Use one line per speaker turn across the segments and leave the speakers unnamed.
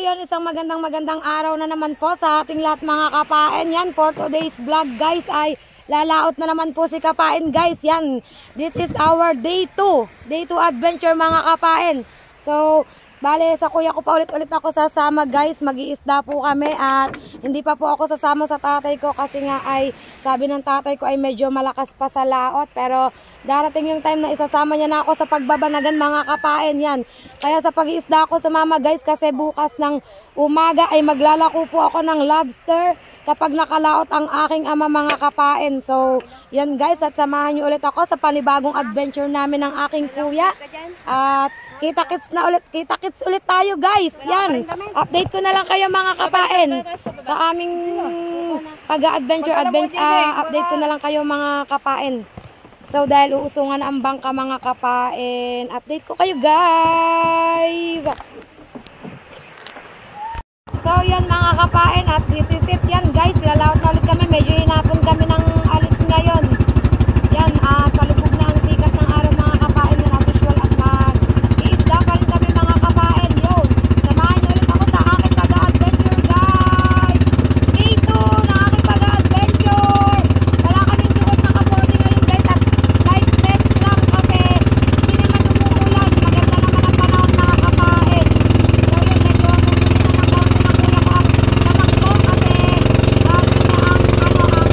yan, isang magandang araw na naman po sa ating lahat mga kapain. Yan, for today's vlog guys ay lalaot na naman po si kapain guys. Yan, this is our day 2 adventure mga kapain. So, bale sa kuya ko pa ulit ako sasama guys. Mag-iisda po kami at hindi pa po ako sasama sa tatay ko kasi nga ay sabi ng tatay ko ay medyo malakas pa sa laot. Pero darating yung time na isasama niya na ako sa pagbabanagan mga kapain. Yan, kaya sa pag-iisda ako sumama guys kasi bukas ng umaga ay maglalako po ako ng lobster kapag nakalaot ang aking ama mga kapain. So yan guys, at samahan niyo ulit ako sa panibagong adventure namin ng aking kuya. At kita-kits ulit tayo guys. Yan, update ko na lang kayo mga kapain sa aming pag-adventure. Update ko na lang kayo mga kapain. So dahil uusungan ang bangka mga kapain, update ko kayo guys. So yan mga kapain, at this is it yan guys. Lalaot na ulit kami, medyo hinapon kami ng alis ngayon. Yan, palubog na ang sikat ng araw mga kapain na visual at mag-iisda pa rin kami mga kapain. Yun, samahan nyo ulit ako sa aking pag-adventure guys. Day 2 na aking pag-adventure. Wala kaming suot na kapote ngayon guys at live test lang kasi hindi naman umuulan. Maganda naman ang panahon mga kapain. So yun, medyo nagsulit na ng kaunti ng kuya ko ang namak ko kasi bago niya ang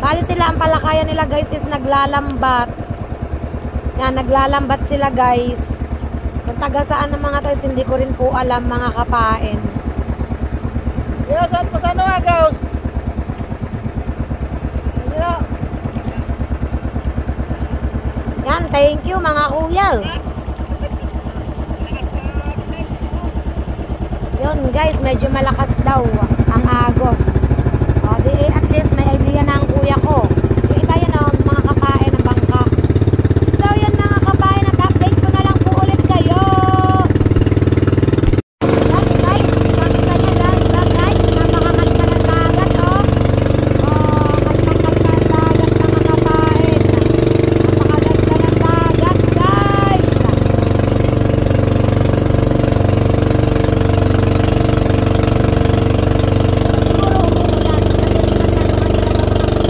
Bali sila, ang palakayan nila guys is naglalambat. Yan, naglalambat sila guys. Kung taga saan ng mga toys, hindi ko rin po alam mga kapain.
Kaya saan pa sa ano agaws?
Yan, thank you mga kuya. Yun guys, medyo malakas daw ang agos. O, di at least may idea na ang kuya ko. Yung iba yun o, mga kapain ng bangka. So yan mga kapain, at update ko na lang po ulit kayo. Yan guys, makita nyo guys, napakakanta ng dagat o. O, kalpang-kalpa ng dagat mga kapain. Napakaganda ng dagat guys. Siguro umuulan kasi masyado kanina mga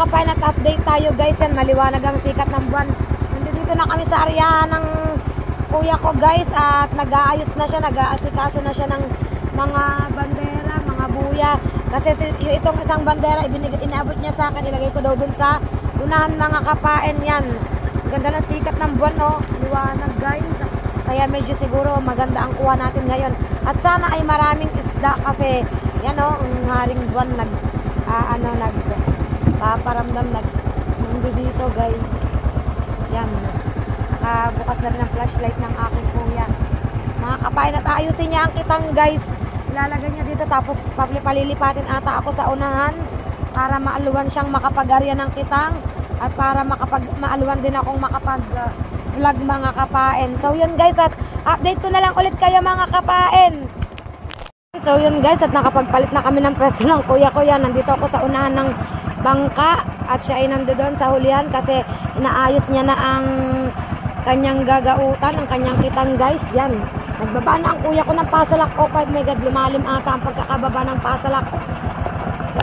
kapain at update tayo guys. Yan, maliwanag ang sikat ng buwan. Nandito na kami sa area ng kuya ko guys. At nag-aayos na siya, nag-aasikaso na siya ng mga bandera, mga buya. Kasi yung itong isang bandera, inaabot niya sa akin. Ilagay ko daw dun sa unahan mga kapain. Yan, ganda ng sikat ng buwan, no? Liwanag guys. Kaya medyo siguro maganda ang kuha natin ngayon. At sana ay maraming isda kasi yan o, ang haring buwan paparamdam dito guys. Yan. Nakabukas na rin ang flashlight ng aking kuya. Mga kapain at ayusin niya ang kitang guys. Ilalagay niya dito tapos palilipatin ata ako sa unahan para maaluan siyang makapag-arya ng kitang at para maaluan din akong makapag-vlog mga kapain. So yun guys, at update ko na lang ulit kayo mga kapain. So yun guys, at nakapagpalit na kami ng pwesto ng kuya ko. Yan, nandito ako sa unahan ng bangka at siya ay nandoon sa hulihan kasi inaayos niya na ang kanyang gagautan, ang kanyang kitang guys. Yan, nagbaba na ang kuya ko ng pasalak. Oh my god, lumalim ata ang pagkakababa ng pasalak.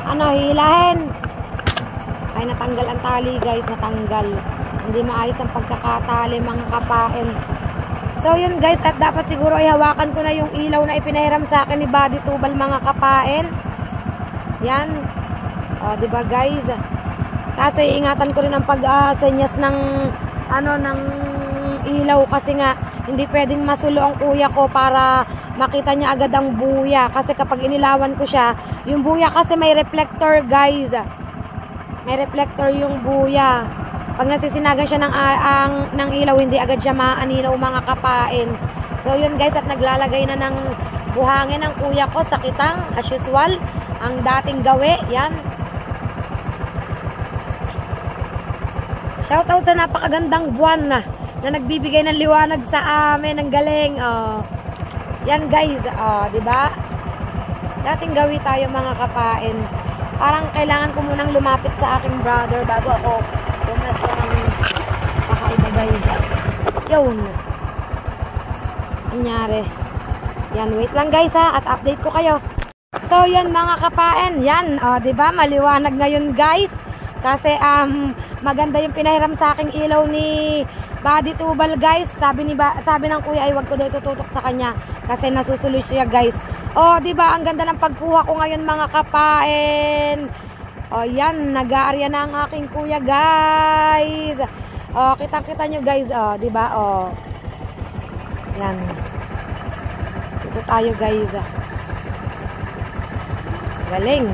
Ano, hilahin. Ay, natanggal ang tali guys, natanggal. Hindi maayos ang pagkakatali mga kapain. So yun guys, at dapat siguro ay hawakan ko na yung ilaw na ipinahiram sa akin ni Buddy Tubal mga kapain. Yan. O, diba guys? Kasi ingatan ko rin ang pag-senyas ng ng ilaw kasi nga hindi pwedeng masulo ang kuya ko para makita niya agad ang buya. Kasi kapag inilawan ko siya, yung buya kasi may reflector guys. May reflector yung buya. Pag nasisinagan siya ng ilaw, hindi agad siya maaninaw mga kapain. So yun guys, at naglalagay na ng buhangin ng kuya ko sa kitang as usual. Ang dating gawi, yan. Shoutout sa napakagandang buwan na nagbibigay ng liwanag sa amin. Ang galing. Yan guys, di ba? Dating gawi tayo mga kapain. Parang kailangan ko munang lumapit sa aking brother bago ako pumesto ng kakaiba guys. Yun. Nangyari. Yan, wait lang guys ha, at update ko kayo. So yan mga kapain, yan, di ba? Maliwanag ngayon guys. Kasi maganda yung pinahiram sa aking ilaw ni Buddy Tubal guys. Sabi ng kuya ay wag ko daw itututok sa kanya kasi nasusuloy siya guys. Di ba? Ang ganda ng pagkuha ko ngayon mga kapain. Yan, nag-aarya na ang aking kuya guys. Kitang-kita nyo guys, di ba? Yan. Ito tayo guys. Galing.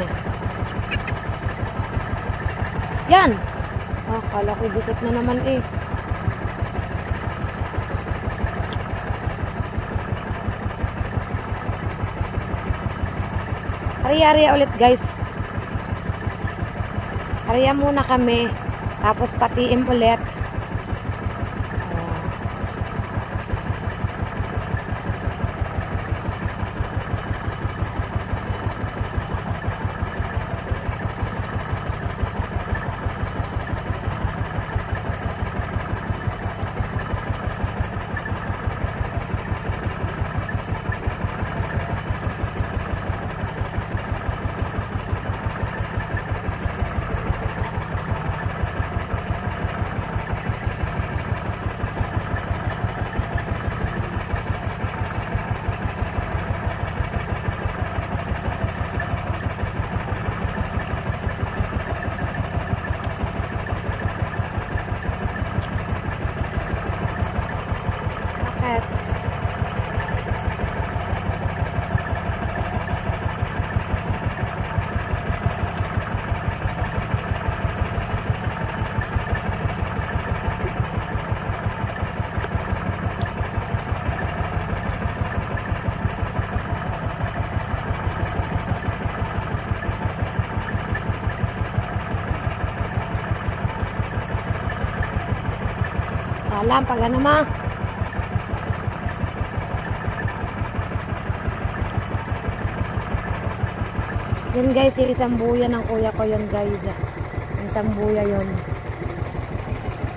Yan. Kala ko busot na naman eh. Ari-ari ulit guys. Ariya muna kami. Tapos patiin ulit. Alam, pag ano ma. Yun guys, yung isang buya ng kuya ko yun guys. Yung isang buya yun.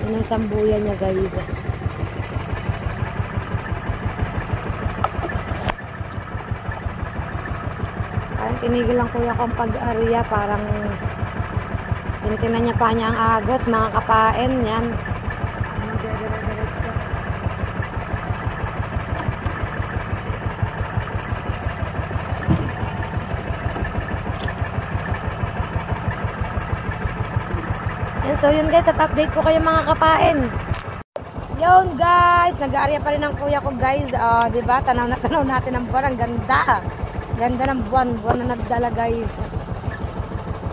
Yun ang isang buya niya guys. Parang tinigil lang kuya ko ang pag-arya. Parang Tinitingnan niya pa niya ang agos, mga kapain. Yan. Yan, so yun guys, at update ko kayo mga kapain. Yun guys, nag-aarya pa rin ang kuya ko guys. Diba? Tanaw na tanaw natin ang buwan. Ang ganda. Ganda ng buwan. Buwan na nagdala guys.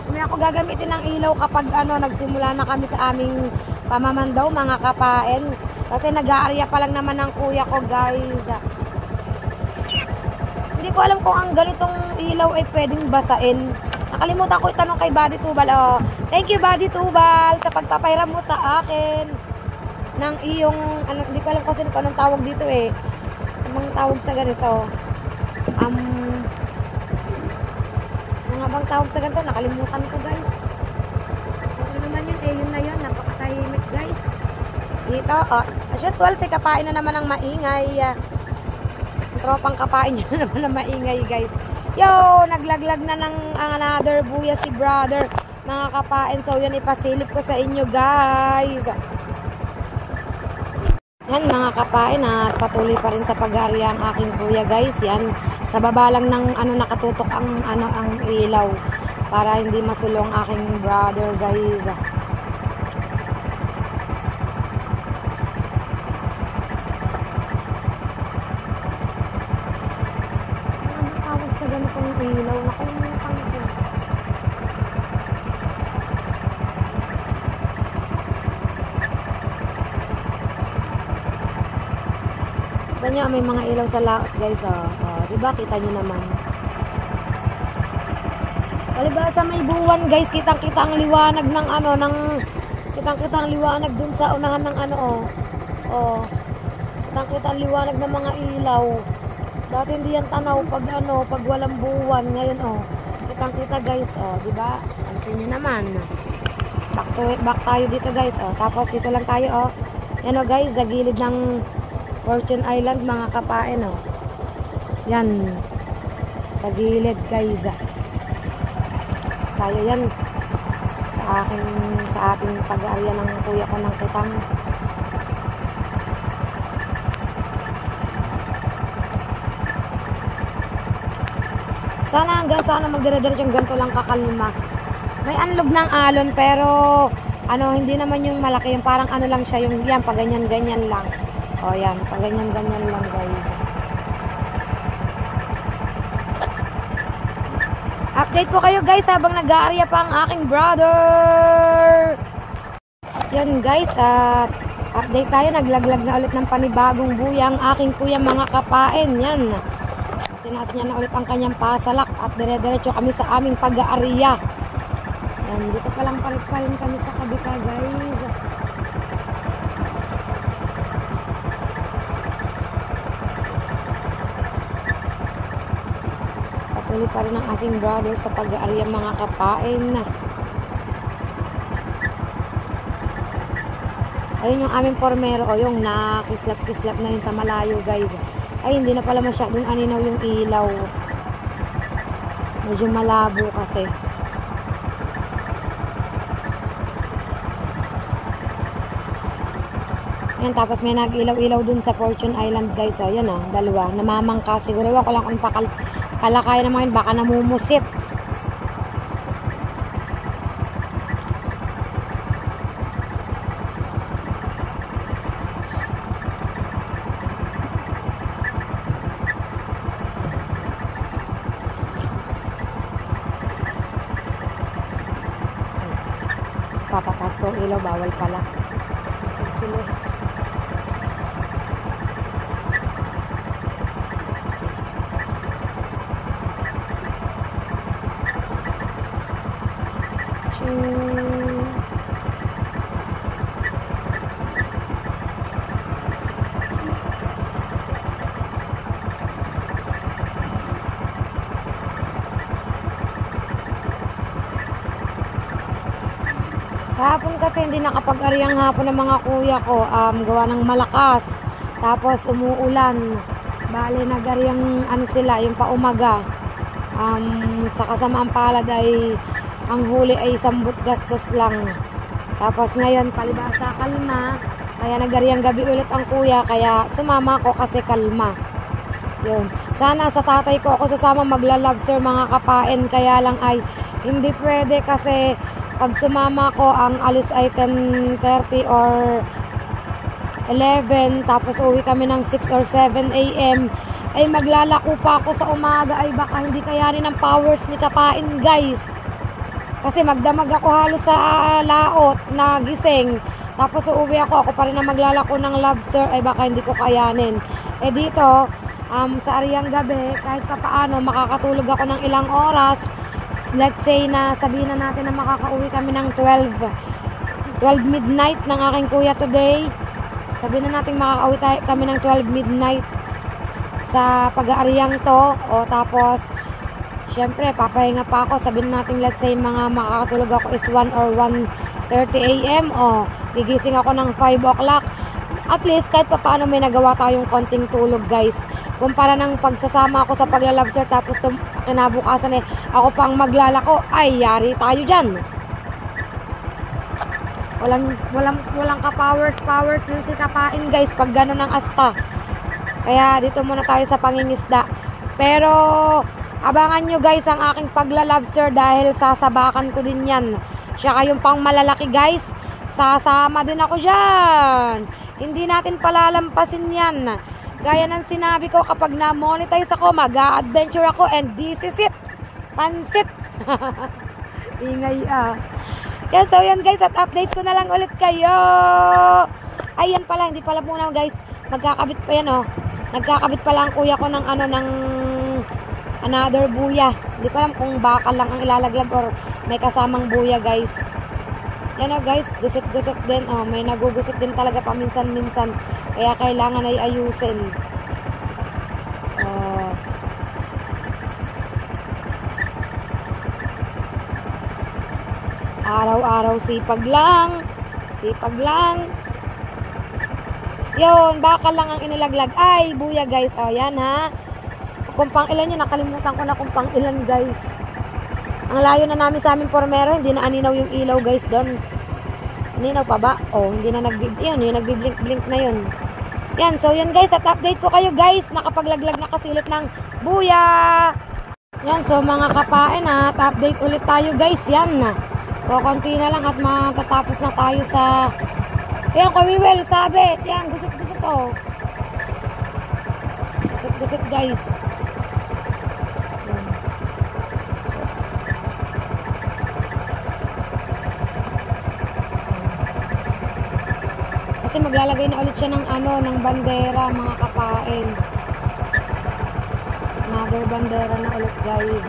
May ako gagamitin ng ilaw kapag nagsimula na kami sa aming pamamandaw mga kapain. Kasi nag-aarya pa lang naman ang kuya ko guys. Hindi ko alam kung ang ganitong ilaw ay pwedeng basain. Nakalimutan ko itanong kay Buddy Tubal. Thank you Buddy Tubal sa pagpapahiram mo sa akin ng iyong, hindi ko alam kasi kung anong tawag dito eh. Anong tawag sa ganito? Mga bang tawag sa ganito? Nakalimutan ko guys. Ano naman yun eh, yun na yun. Napakatahimik guys. Dito, as usual, si kapain na naman ang maingay. Ang tropang kapain niya naman ang maingay guys. Yo, naglaglag na ng another buya si brother. Mga kapain, so yun ipasilip ko sa inyo guys. Yan mga kapain, at patuloy pa rin sa pag-aarya ang aking kuya guys. Yan, sa baba lang ng nakatutok ang ang ilaw para hindi masulong aking brother guys. Ano tawag sa ganitong ilaw? Nakalimutan ko. Kita nyo, may mga ilaw sa laot guys. Diba? Kita nyo naman. Diba sa may buwan guys, kitang-kita ang liwanag ng kitang-kita ang liwanag dun sa unahan ng kitang-kita ang liwanag ng mga ilaw. Dati hindi yan tanaw pag walang buwan. Ngayon kitang-kita guys. Diba? Pansin nyo naman. Back tayo dito guys. Tapos dito lang tayo. Yan guys, sa gilid ng Fortune Island mga kapain. Yan. Sa gilid guys. Tayo yan. Sa ating pag-aarya ng kuya ko ng kitang. Sana hanggang sana magdire-diretso yung ganito lang kakalma. May anlog ng alon pero hindi naman yung malaki. Yung parang lang siya. Yung yan, pag ganyan-ganyan lang. Yan, pag ganyan-ganyan lang guys. Update ko kayo guys habang nag-aarya pa ang aking brother. Yan guys, at update tayo. Naglaglag na ulit ng panibagong buya ang aking kuya mga kapain. Yan. Tinaas niya na ulit ang kanyang pasalak at dire-diretso kami sa aming pag-aarya. Yan, dito pa lang palit pa rin kami sa kabika guys. Patuloy pa rin ang aking brother sa pag-aarya mga kapain. Ayun yung aming formero, yung nakislap-kislap na yun sa malayo guys. Ay hindi na pala masyadong aninaw yung ilaw. Medyo malabo kasi. Yan, tapos may nag-ilaw-ilaw dun sa Fortune Island guys. Yan dalawa. Namamangka siguro. Ewan ko lang kung kalakaya naman yun, baka namumusit. Papatas ko ilaw, bawal pala. Kahapon kasi hindi nakapag-aryang hapon ng mga kuya ko. Gawa ng malakas. Tapos umuulan. Bale, nag-aryang sila, yung paumaga. Sa kasamaang palad ay ang huli ay sambut gastos lang. Tapos ngayon palibasa kalma, kaya nag-ariang gabi ulit ang kuya, kaya sumama ko kasi kalma. Yun. Sana sa tatay ko ako sasama magla-lobster mga kapain, kaya lang ay hindi pwede kasi pag sumama ko ang alis ay 10:30 or 11, tapos uwi kami ng 6 or 7 a.m. ay maglalako pa ako sa umaga, ay baka hindi kayanin ng powers ni kapain guys. Kasi magdamag ako halos sa laot na gising. Tapos uuwi ako pa rin na maglalako ng lobster, ay baka hindi ko kayanin. Eh dito, sa ariyang gabi, kahit pa paano, makakatulog ako ng ilang oras. Let's say na sabihin na natin na makakauwi kami ng 12 midnight ng aking kuya today. Sabihin na natin makakauwi kami ng 12 midnight sa pag-aariyang to. O tapos, syempre, papahinga pa ako. Sabihin natin, let's say, mga makakatulog ako is 1 or 1:30 a.m. O, gigising ako ng 5 o'clock. At least, kahit pa paano may nagawa tayong konting tulog, guys. Kumpara ng pagsasama ako sa paglalabser, tapos kinabukasan ako pang maglalako, ay, yari tayo dyan. Walang ka-powers ng si kapain, guys, pag gano'n ang asta. Kaya, dito muna tayo sa pangingisda. Pero, abangan nyo guys ang aking paglalobster dahil sasabakan ko din yan. Siya kayong pang malalaki guys, sasama din ako dyan. Hindi natin palalampasin yan. Gaya ng sinabi ko, kapag na-monetize ako, mag-a-adventure ako, and this is it. Pansit. Ingay Kaya so yan guys, at update ko na lang ulit kayo. Ayan pala, hindi pala muna guys. Magkakabit pa yan Nagkakabit pa lang kuya ko ng another buya. Hindi ko alam kung bakal lang ang ilalaglag or may kasamang buya guys. Yan guys, gusot-gusot din. May nagugusot din talaga paminsan-minsan. Kaya kailangan ay ayusin. Araw-araw sipag lang. Sipag lang. Yun, bakal lang ang inilaglag. Ay, buya guys. Yan ha. Kung pang ilan yun, nakalimutan ko na kung pang ilan guys. Ang layo na namin sa aming pormero, hindi na aninaw yung ilaw guys doon. Aninaw pa ba? Hindi na nagbiblink na yun. Yan, so yan guys, at update ko kayo guys, nakapaglaglag na kasilit ng buya. Yan, so mga kapain at update ulit tayo guys, yan. Konti na lang at matatapos na tayo sa... Yan, Kuwiwel, sabit. Yan, gusot-gusot Gusot-gusot guys. Kasi maglalagay na ulit siya ng ng bandera mga kapain. Another bandera na ulit guys.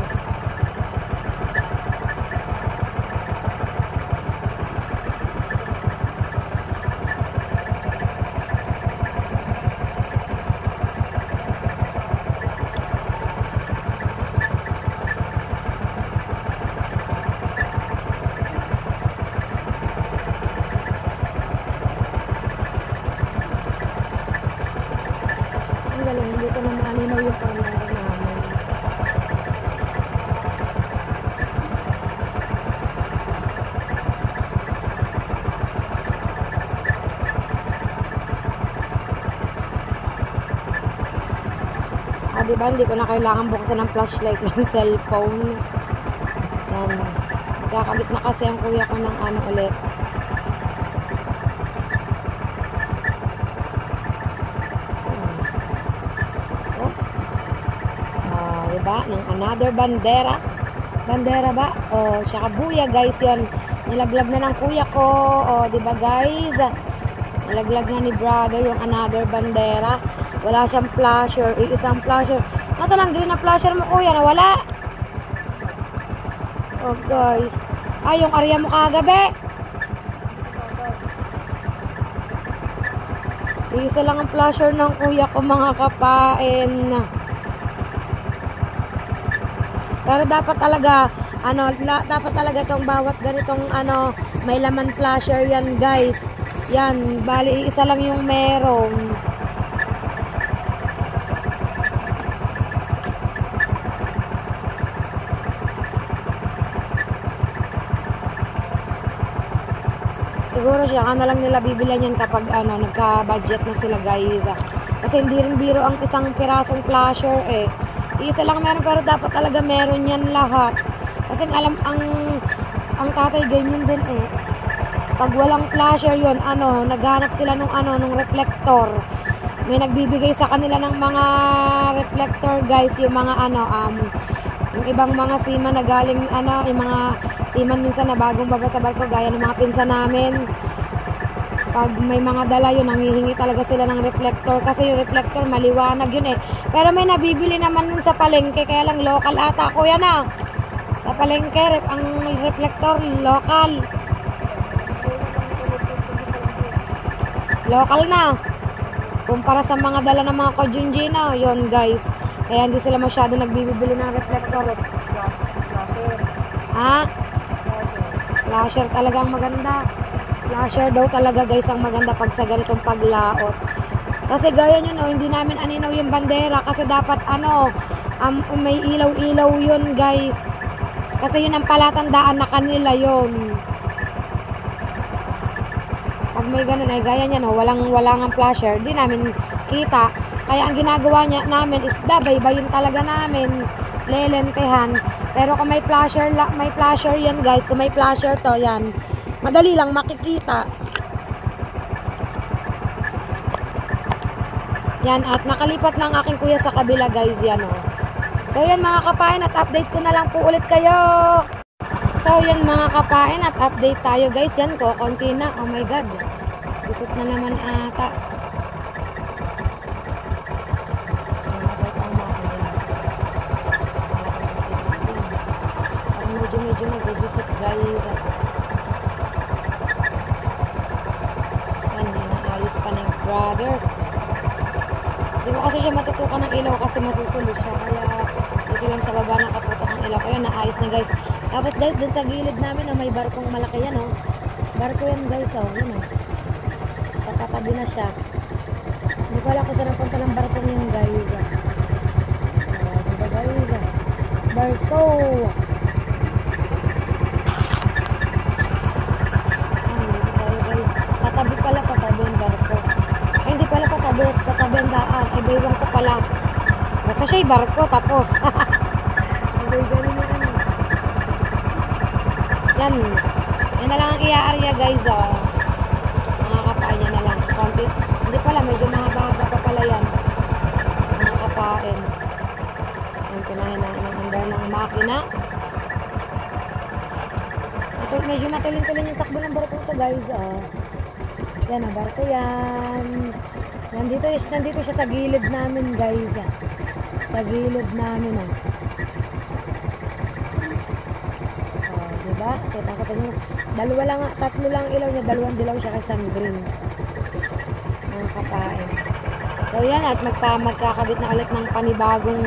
Hindi ko na maaninaw yung camera namin. Diba, hindi ko na kailangan buksan ng flashlight ng cellphone. Yan. Magkakabit na kasi ang kuya ko ng ulit. Diba? Ng another bandera. Bandera ba? Tsaka buya guys yun. Nilaglag na ng kuya ko. Diba guys? Nilaglag na ni brother yung another bandera. Wala siyang flasher. Isang flasher. Nasaan ang green na flasher mo kuya? Nawala. Guys. Yung area mo kagabi. Isa lang ang flasher ng kuya ko mga kapain. Pero dapat talaga dapat talaga tong bawat ganitong may laman flasher yan guys. Yan, bali isa lang yung meron. Siguro siya na lang nila bibilihan yan kapag ano, nagka-budget na sila guys. Kasi hindi rin biro ang isang pirasong flasher eh. Isa lang meron pero dapat talaga meron yan lahat. Kasi alam ang tatay ganyan din eh. Pag walang flasher yon ano, naghanap sila nung reflector. May nagbibigay sa kanila ng mga reflector guys, yung mga yung ibang mga seaman na galing yung mga seaman minsan na bagong baba sa barko gaya ng mga pinsan namin. Pag may mga dala yun, nanghihingi talaga sila ng reflector kasi yung reflector maliwanag yun eh. Pero may nabibili naman nun sa palengke, kaya lang local ata kuya na. Sa palengke, ang reflector local. Local na. Kumpara sa mga dala ng mga Kojunjino, yun guys. Kaya hindi sila masyado nagbibili ng reflector. Ha? Flasher talagang maganda. Flasher daw talaga guys ang maganda pag sa ganitong paglaot. Kasi gaya nyo no, hindi namin aninaw yung bandera kasi dapat may ilaw-ilaw yun guys. Kasi yun ang palatandaan na kanila yun. Pag may ganun ay gaya niya no, walang ang flasher, di namin kita. Kaya ang ginagawa namin is babaybayin talaga namin, lelentehan. Pero kung may flasher yan guys, kung may flasher to yan, madali lang makikita. Yan, at nakalipat na ang aking kuya sa kabila guys, yan o. So yan mga kapain, at update ko na lang po ulit kayo. So yan mga kapain, at update tayo guys, yan ko, konti na, oh my god. Busot na naman ata. Medyo nag-busot guys. Ayos pa na yung brother. Hindi mo kasi siya matutukan ng ilaw kasi masusulo siya. Kaya dito lang sa baba nakatutok ang ilaw. Kaya naayos na guys. Tapos guys, dun sa gilid namin may barkong malaki yan oh. Barko yan guys oh. Yan oh. Patatabi na siya. Hindi ko alam kung saan punta ng barkong yan guys. Diba guys? Barko! Patabi yung barko. Ay, hindi pala patabi ang daan. Ay, baywang ko pala. Basta siya'y barko, tapos. Ay, galing mo ano. Yan. Yan na lang ang iya-area, guys, oh. Mga kapain niya na lang. Konti. Hindi pala, medyo mahaba pa pala yan. Mga kapain. Yan, kinahin na ang under ng makina. Medyo matulin-tulin yung takbo ng barko ito, guys, oh. Yan ang barko yan. Nandito siya sa gilid namin guys. Sa gilid namin oh. Oh, diba? Kita ko nyo. Tatlo lang ilaw niya. Dalawang dilaw siya kasi ang green. Mga kapain. So yan at magkakabit na ulit ng panibagong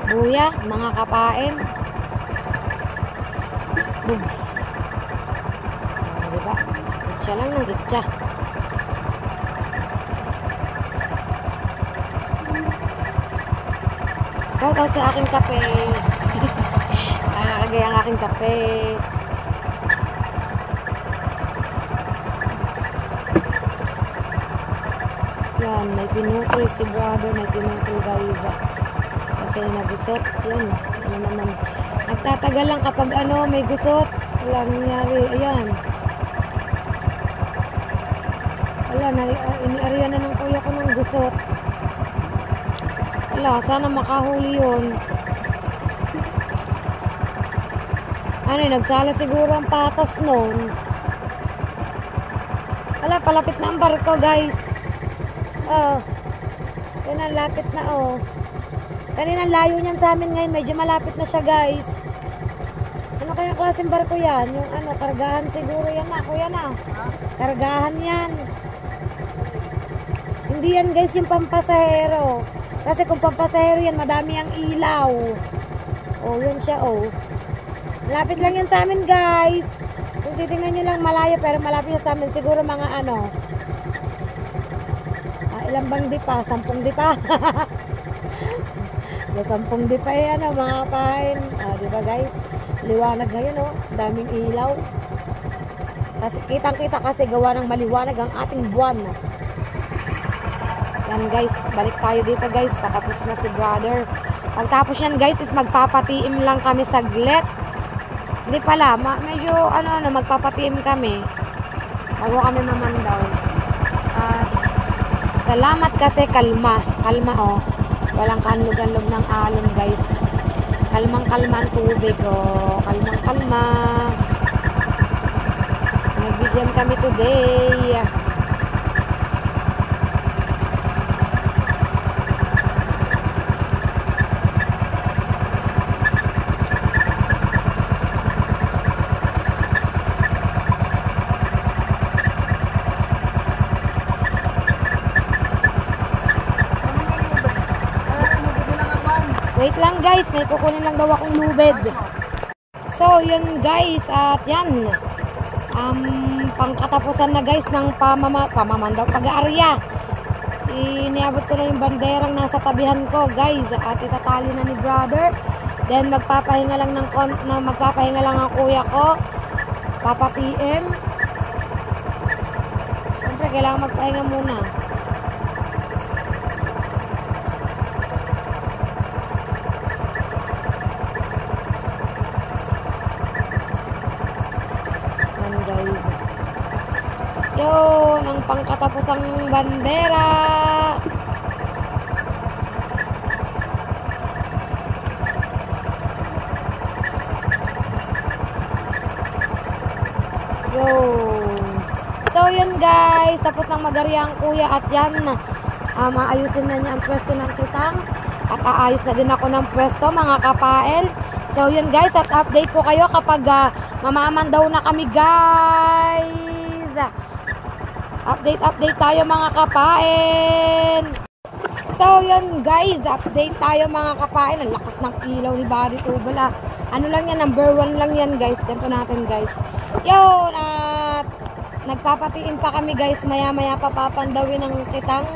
buya. Mga kapain. Bugs. Oh, diba? Itcha lang ng itcha. Shout out sa aking kape. Nakakagay ang aking kape. Yan, may pinutol si brother. May pinutol guys. Kasi nagusot. Yan. Ano naman. Nagtatagal lang kapag may gusot. Wala nangyari. Ayan. Wala, iniariyan na ng kuya ko ng gusot. Wala, sana makahuli yun. Nagsala siguro ang patas nun. Wala, palapit na ang barko guys. Oh, yun ang lapit na oh. Kanina layo niyan sa amin ngayon, medyo malapit na siya guys. Ano kaya klaseng barko yan? Yung kargahan siguro yan na, kuya na. Kargahan yan. Hindi yan guys yung pampasahero. Kasi kung pampasahero yan, madami ang ilaw. Oh, yun siya oh. Malapit lang yan sa amin guys. Kung titingnan nyo lang malayo pero malapit na sa amin. Siguro mga ilang bang dipa? 10 dipa. 10 dipa mga kapain. Diba guys? Liwanag ngayon oh. Daming ilaw. Kasi kitang-kita kasi gawa ng maliwanag ang ating buwan. Yan guys, balik tayo dito guys. Patapos na si brother. Pagtapos yan guys is magpapatiim lang kami saglit. Hindi pala, medyo magpapatiim kami. Bago kami mamandaw. Salamat kasi kalma. Kalma oh. Walang kanlog-kanlog ng alon guys. Kalmang-kalma ang tubig oh. Kalmang-kalma. Nagbigyan kami today. Wait lang guys, may kukunin lang daw akong lubid. So yun guys, at yan pangkatapusan na guys ng pamamandaw pag-aarya. Iniabot ko na yung banderang nasa tabihan ko guys, at itatali na ni brother. Then magpapahinga lang magpapahinga lang ang kuya ko. Papa PM. Siyempre kailangan magpahinga muna. Yun, ang pangkatapusang bandera. Yun. So, yun guys. Tapos nang magarya ang kuya at yan. Maayusin na niya ang pwesto ng kitang. At aayos na din ako ng pwesto, mga kapain. So, yun guys. At update ko kayo kapag mamamandaw na kami guys. Update tayo mga kapain. So yun guys, update tayo mga kapain. Ang lakas ng ilaw ni Barry Tubala. Ano lang yan, number 1 lang yan guys. Ganito natin guys. Yun, at nagpapatiin pa kami guys. Maya maya papapandawin ng kitang.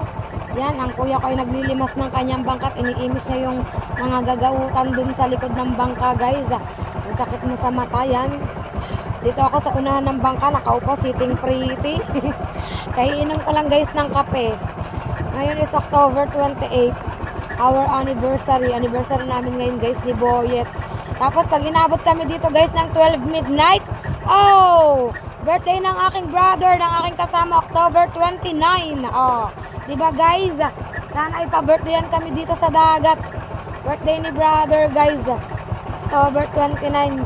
Yan, ang kuya ko ay naglilimas ng kanyang bangka. Iniimis niya yung mga gagawutan dun sa likod ng bangka guys. Ang sakit mo sa mata yan. Dito ako sa unahan ng bangka, nakaupo, sitting pretty. Kaiinom ko lang guys ng kape. Ngayon is October 28, our anniversary. Anniversary namin ngayon guys ni Boyet. Tapos pag inabot kami dito guys ng 12 midnight, oh, birthday ng aking brother, ng aking kasama, October 29. Oh, diba guys? Sana ay pa-birthdayan kami dito sa dagat. Birthday ni brother guys, October 29.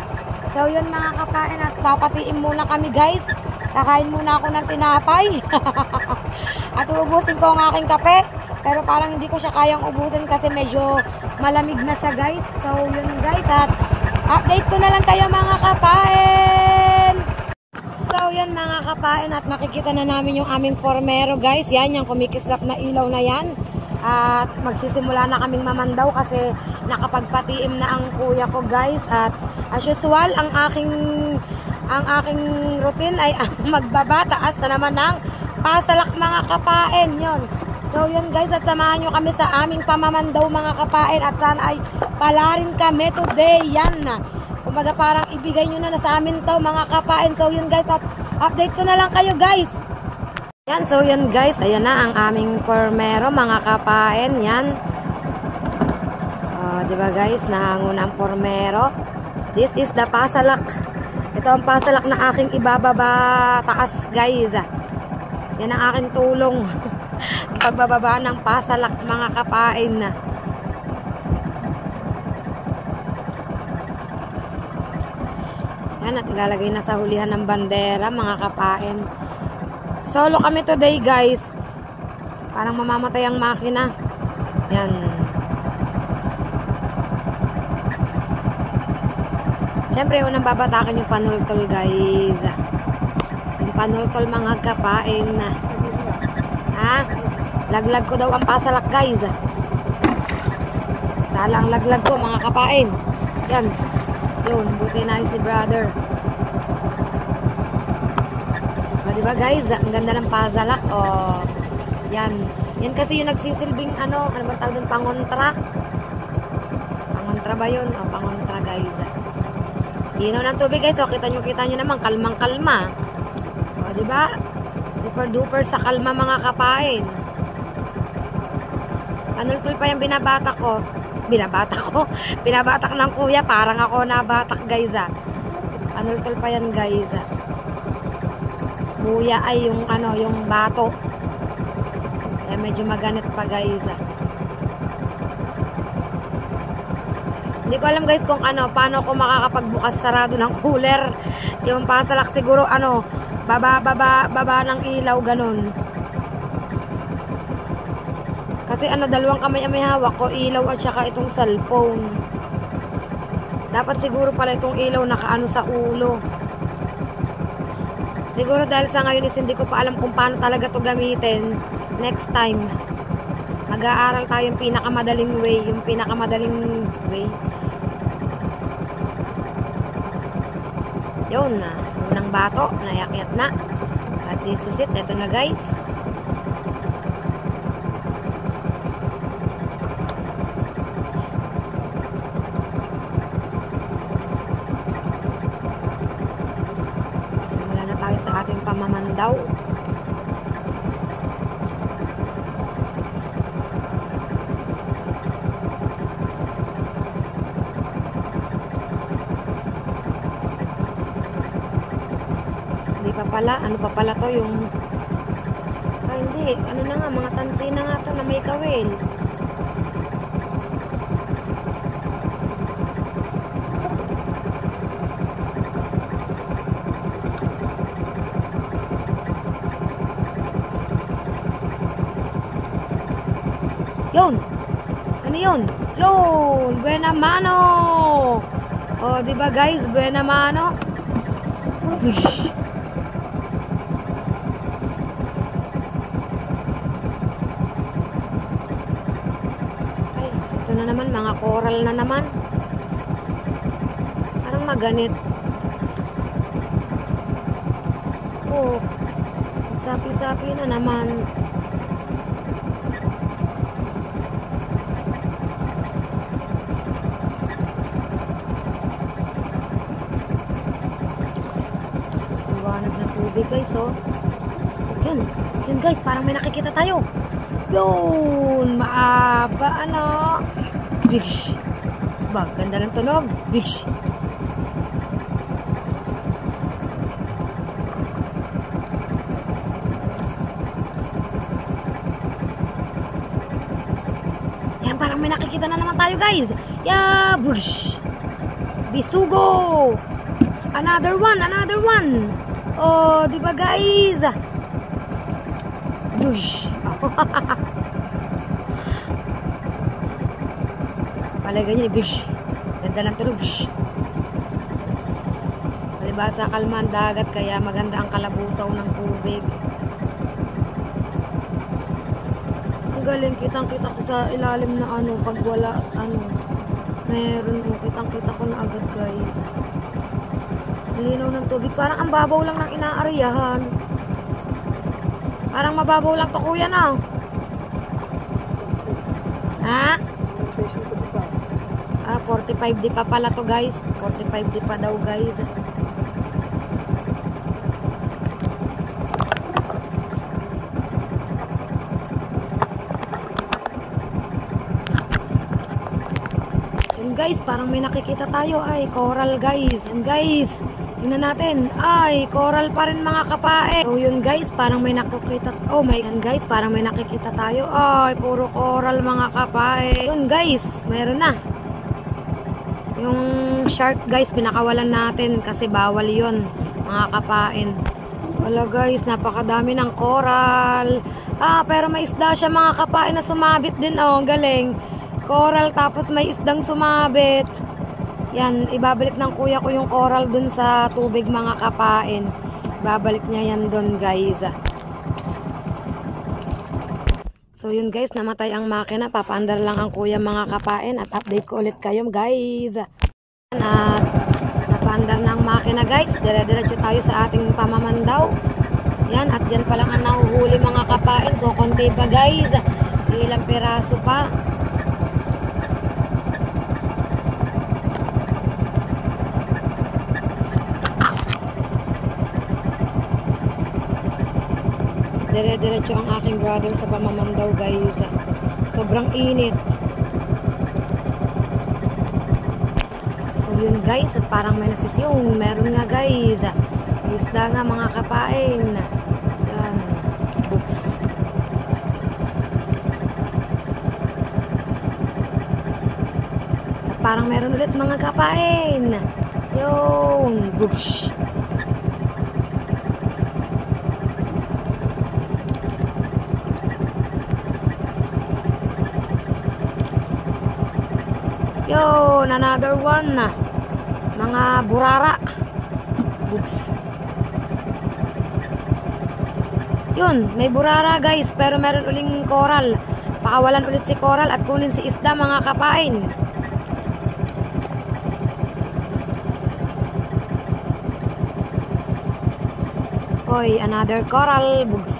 So yun mga kapain, at papatiin muna kami guys. Kakain muna ako ng tinapay. At uubusin ko ang aking kape. Pero parang hindi ko siya kayang ubusin kasi medyo malamig na siya guys. So yun guys, at update ko na lang kayo mga kapain. So yun mga kapain, at nakikita na namin yung aming formero guys. Yan, yung kumikislap na ilaw na yan. At magsisimula na kaming mamandaw kasi nakapagpatiim na ang kuya ko guys. At as usual, ang aking routine ay magbabataas na naman ng pasalak mga kapain. Yun. So yun guys, at samahan nyo kami sa aming pamamandaw mga kapain. At sana ay palarin kami today. Yan na. Kumbaga parang ibigay nyo na sa amin to mga kapain. So yun guys, at update ko na lang kayo guys. Yan, so yun guys, ayan na ang aming formero mga kapain. Yan. Diba guys, nahango na ang formero. This is the pasalak. Ito ang pasalak na aking ibababa taas guys. Yan ang aking tulong. Ang pagbababa ng pasalak mga kapain. Yan, at ilalagay na sa hulihan ng bandera mga kapain. Solo kami today guys. Parang mamamatay ang makina. Yan. Siyempre unang babatakan yung panultol guys. Yung panultol mga kapain. Ha? Laglag ko daw ang pasalak guys. Sala ang laglag ko mga kapain. Yan. Yun, buti na si brother. Diba guys, ang ganda ng pasalak. Oh, yan. Yan kasi yung nagsisilbing ano bang tawag doon? Pangontra. Pangontra ba yun? Oh, pangontra guys. Inaw ng tubig guys. Oh, kita nyo naman, kalmang kalma. diba? Super duper sa kalma mga kapain. Anultul pa yung binabatak ko. Binabatak ng kuya. Parang ako nabatak guys ah. Anultul pa yan guys ah. Kuya ay yung ano, yung bato. Kaya medyo maganit pa guys ah. Hindi ko alam guys kung ano, paano ko makakapagbukas sarado ng cooler. Yung pasalak siguro ano, baba ng ilaw ganun. Kasi ano, dalawang kamay ang may hawak ko, ilaw at saka itong cellphone. Dapat siguro pala itong ilaw nakaano sa ulo. Siguro dahil sa ngayon is hindi ko pa alam kung paano talaga to gamitin. Next time, mag-aaral tayo yung pinakamadaling way. Yun na, unang bato, nayakyat na. At this is it, eto na guys. Wala na tayo sa ating pamamandaw. Ano pa pala to yung hindi, ano na nga, mga tansi na nga to na may kawil. Yun! Ano yun? Yun! Buena mano! O, diba guys? Buena mano? Uish! Na naman, mga coral na naman. Parang maganit. Oh, sapi-sapi na naman. Iwanag na tubig guys, oh. Yun guys, parang may nakikita tayo. Yun, maaba, ano. Bish. Ba, ganda ng tunog. Bish. Yan, parang may nakikita na naman tayo guys. Yeah, bush. Bisugo. Another one. Oh, di ba guys? Bush. Palagay niya, bish. Ganda ng tunog, bish. Palibasa, kalma ang dagat, kaya maganda ang kalabusaw ng tubig. Ang galing, kitang-kita ko sa ilalim na ano, pag wala, ano, meron, kitang-kita ko na agad, guys. Linaw ng tubig, parang ang babaw lang ng inaariyahan. Parang mababaw lang to, kuya, na. Ha? 45 di pa pala to guys. 45 di pa daw guys. Yun guys, parang may nakikita tayo. Ay, coral guys. Yun guys, tingnan natin. Ay, coral pa rin mga kapae. So yun guys, parang may nakikita. Oh my god guys, parang may nakikita tayo. Ay, puro coral mga kapae. Yun guys, mayroon na. Yung shark guys, pinakawalan natin kasi bawal yon mga kapain. Wala guys, napakadami ng coral. Pero may isda siya mga kapain na sumabit din. Oh, galing. Coral tapos may isdang sumabit. Yan, ibabalik ng kuya ko yung coral dun sa tubig mga kapain. Ibabalik niya yan dun guys. So yun guys, namatay ang makina. Papaandar lang ang kuya mga kapain at update ko ulit kayo guys. At napaandar na ang makina guys. Dire-diretso tayo sa ating pamamandaw. Yan, at yan pa lang ang nahuhuli mga kapain. Kukunti pa guys. Ilang piraso pa. Dire-diretso ang aking brother sa pamamandaw guys. Sobrang init. So yun guys, at parang may nasisyong. Meron nga guys. Isda nga mga kapain. Yan. Books. At parang meron ulit mga kapain. Yun. Books. Yun, another one. Mga burara. Books. Yun, may burara guys, pero meron uling coral. Pakawalan ulit si coral at kunin si isda mga kapain. Hoy, another coral. Books.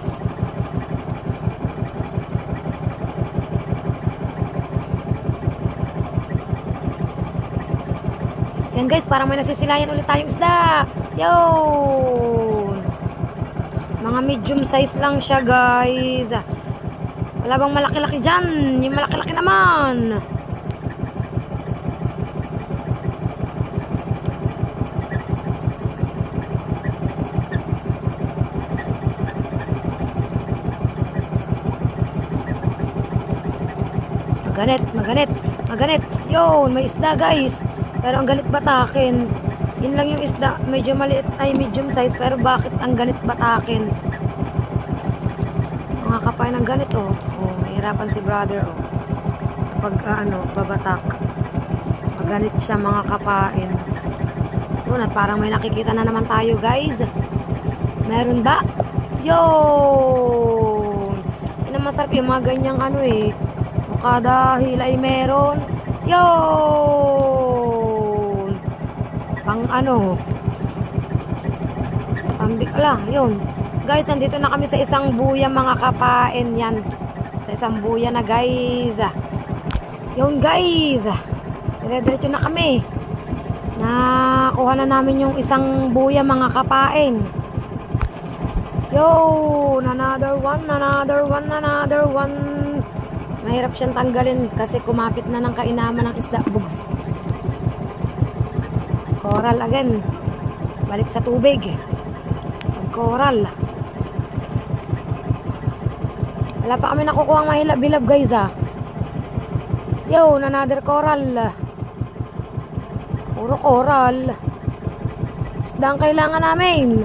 Yan guys, parang may nasisilayan ulit tayong isda. Yun. Mga medium size lang siya guys. Wala bang malaki-laki dyan? Yung malaki-laki naman. Maganit, maganit, maganit. Yun, may isda guys. Pero ang ganit batakin. Yun lang yung isda. Medyo maliit ay medium size. Pero bakit ang ganit batakin? Mga kapain ng ganit oh. Oh, mahirapan si brother oh. Pag babatak. Maganit siya mga kapain. Yun, at parang may nakikita na naman tayo guys. Meron ba? Yun! Yun ang masarap yung mga ganyang kada hila ay meron. Yun! Pang pambikla, yun. Guys, nandito na kami sa isang buya mga kapain yan. Sa isang buya na guys. Yun guys. Dire-diretso na kami. Nakuha na namin yung isang buya mga kapain. Yun, another one, another one, another one. Mahirap siyang tanggalin kasi kumapit na ng kainaman ng isda. Bugs. Coral again. Balik sa tubig. Coral. Wala pa kami nakukuha ang mahilab-bilab guys Yo, another coral. Puro coral. Isda ang kailangan namin.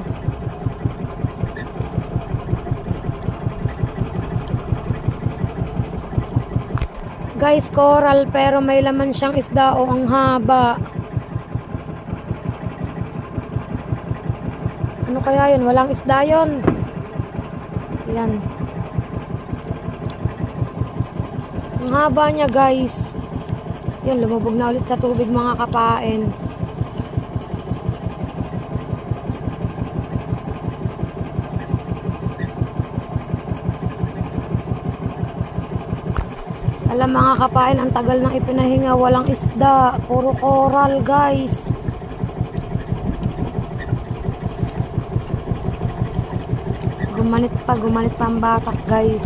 Guys, coral pero may laman siyang isda o ang haba. Ano kaya yun? Walang isda yun. Yan. Ang haba niya guys. Yan, lumubog na ulit sa tubig mga kapain. Alam mga kapain, ang tagal nang ipinahinga, walang isda, puro coral guys. Gumanit pa ang batak guys.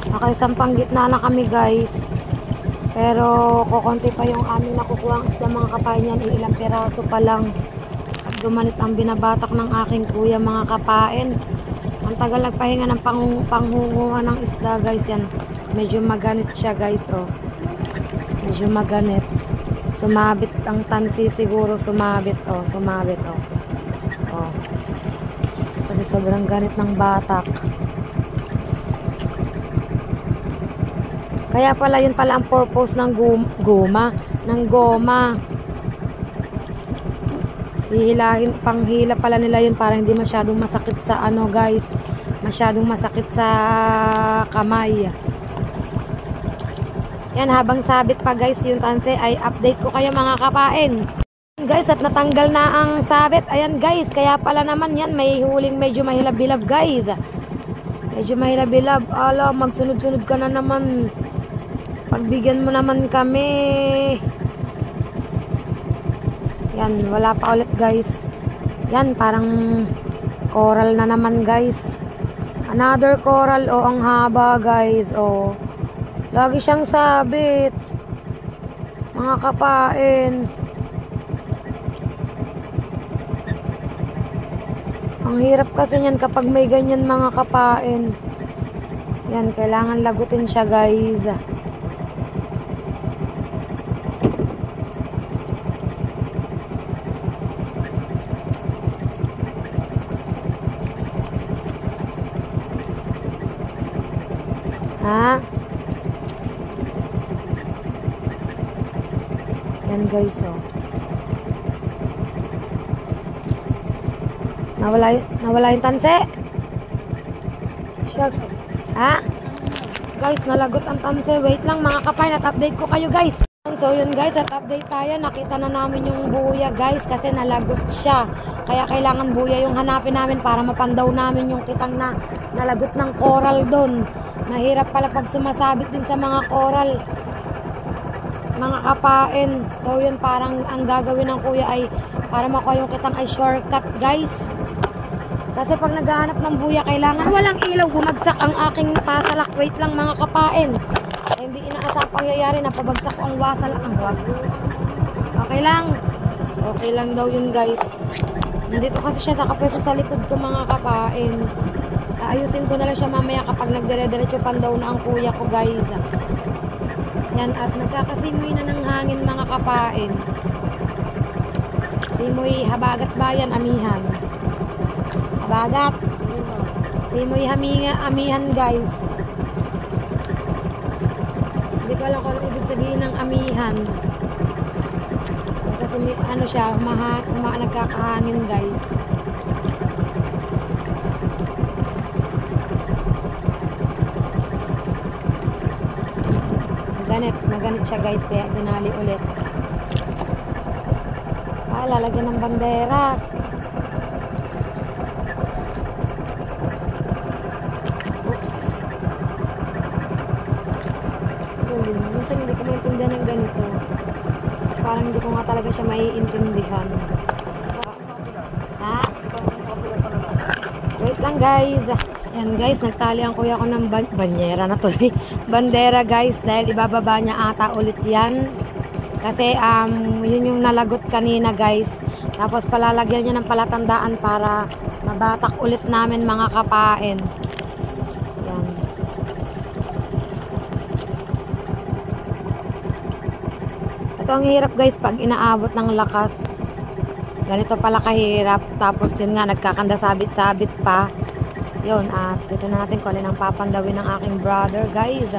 Nakaisang gitna na kami guys. Pero kukunti pa yung aming nakukuha ang isda mga kapain yan, ilang piraso pa lang. Gumanit ang binabatak ng aking kuya mga kapain. Ang tagal nagpahinga ng panghunguhan ng isda guys yan. Medyo maganit siya guys oh. Medyo maganit. Sumabit ang tansi siguro, sumabit oh. Sumabit oh. Oh. Kasi sobrang ganit ng batak. Kaya pala yun pala ang purpose ng goma. Hihilahin, panghila pala nila yun para hindi masyadong masakit sa guys. Masyadong masakit sa kamay. Yan, habang sabit pa guys yung tanse ay update ko kayo mga kapain. Guys, at natanggal na ang sabit. Ayan guys, kaya pala naman yan may huling medyo mahilab-bilab guys. Medyo mahilab-bilab. Ala, magsunod-sunod ka na naman. Pagbigyan mo naman kami. Yan, wala pa ulit guys. Yan, parang coral na naman guys. Another coral. Oh, ang haba guys. Oh, lagi siyang sabit. Mga kapain. Ang hirap kasi yan kapag may ganyan mga kapain. Yan, kailangan lagutin siya guys. Ha? Yan guys, oh. Nawala yung tanse. Shucks. Ha? Guys, nalagot ang tanse. Wait lang mga kapain at update ko kayo guys. So yun guys, at update tayo. Nakita na namin yung buya guys kasi nalagot siya. Kaya kailangan buya yung hanapin namin para mapandaw namin yung kitang na nalagot ng coral doon. Mahirap pala pag sumasabit din sa mga coral. Mga kapain. So yun, parang ang gagawin ng kuya ay para makuha yung kitang ay shortcut guys. Kasi pag naghahanap ng buya, kailangan walang ilaw. Bumagsak ang aking pasalak. Wait lang mga kapain. Ay, hindi inaasang pangyayari na pabagsak ko ang wasalak. Ang wasalak. Okay lang. Okay lang daw yun guys. Nandito kasi siya sa kapwesto sa likod ko mga kapain. Ayusin ko na lang siya mamaya kapag nagdire-diretso pandaw na ang kuya ko guys. Yan, at nagkakasimoy na ng hangin mga kapain. Simoy habagat bayan, amihan. Habagat. Simoy amihan guys. Hindi ko alam kung ano ibig sabihin ng amihan. Kasi ano siya, nagkakahangin guys. Maganit siya guys, kaya dinali ulit. Lalagyan ng bandera. Oops. Minsan hindi ko maintindihan ng ganito. Parang hindi ko nga talaga siya maiintindihan. Ha? Wait lang guys. Yan guys, nagtali ang kuya ko ng banyera na tuloy. Bandera guys, dahil ibababa niya ata ulit yan. Kasi yun yung nalagot kanina guys. Tapos palalagyan niya ng palatandaan para mabatak ulit namin mga kapain. Yan. Ito ang hirap guys pag inaabot ng lakas. Ganito pala kahirap. Tapos yun nga, nagkakanda sabit-sabit pa. Yun, at dito na natin kung alin ang papandawin ng aking brother guys.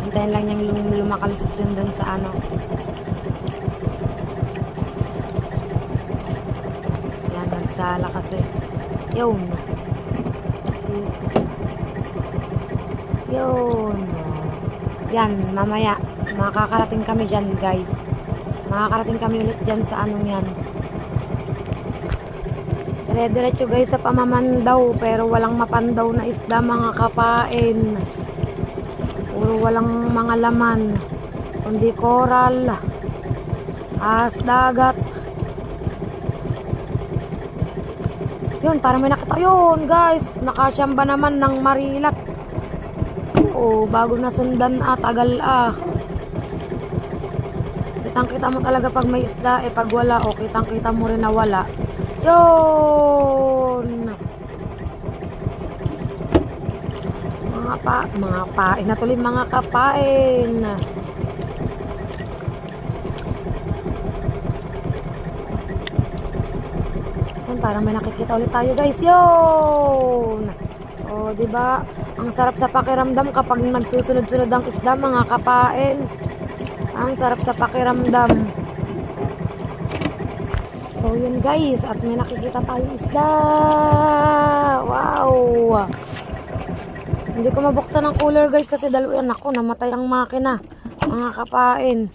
Hintayin lang niyang lumakalusot yun dun sa ano. Yan, nagsala kasi. Yun. Yun. Yan, mamaya makakarating kami dyan guys. Makakarating kami ulit dyan sa anong yan. Dire-diretso guys sa pamamandaw, pero walang mapandaw na isda mga kapain. Puro walang mga laman, kundi coral, ahas dagat. Yun, parang may nakita. Yun guys, nakasyamba naman ng marilat. Oo, bago nasundan tagal Kitang-kita mo talaga pag may isda, pag wala, kitang-kita mo rin na wala. Yun! Mga pain na tuloy mga kapain. Yan, parang may nakikita ulit tayo guys. Yun! O, diba? Ang sarap sa pakiramdam kapag nagsusunod-sunod ang isda mga kapain. Ang sarap sa pakiramdam. So yun guys, at may nakikita tayong isda. Wow! Hindi ko mabuksan ang cooler guys kasi dalawa ako, namatay ang makina. Mga kapain.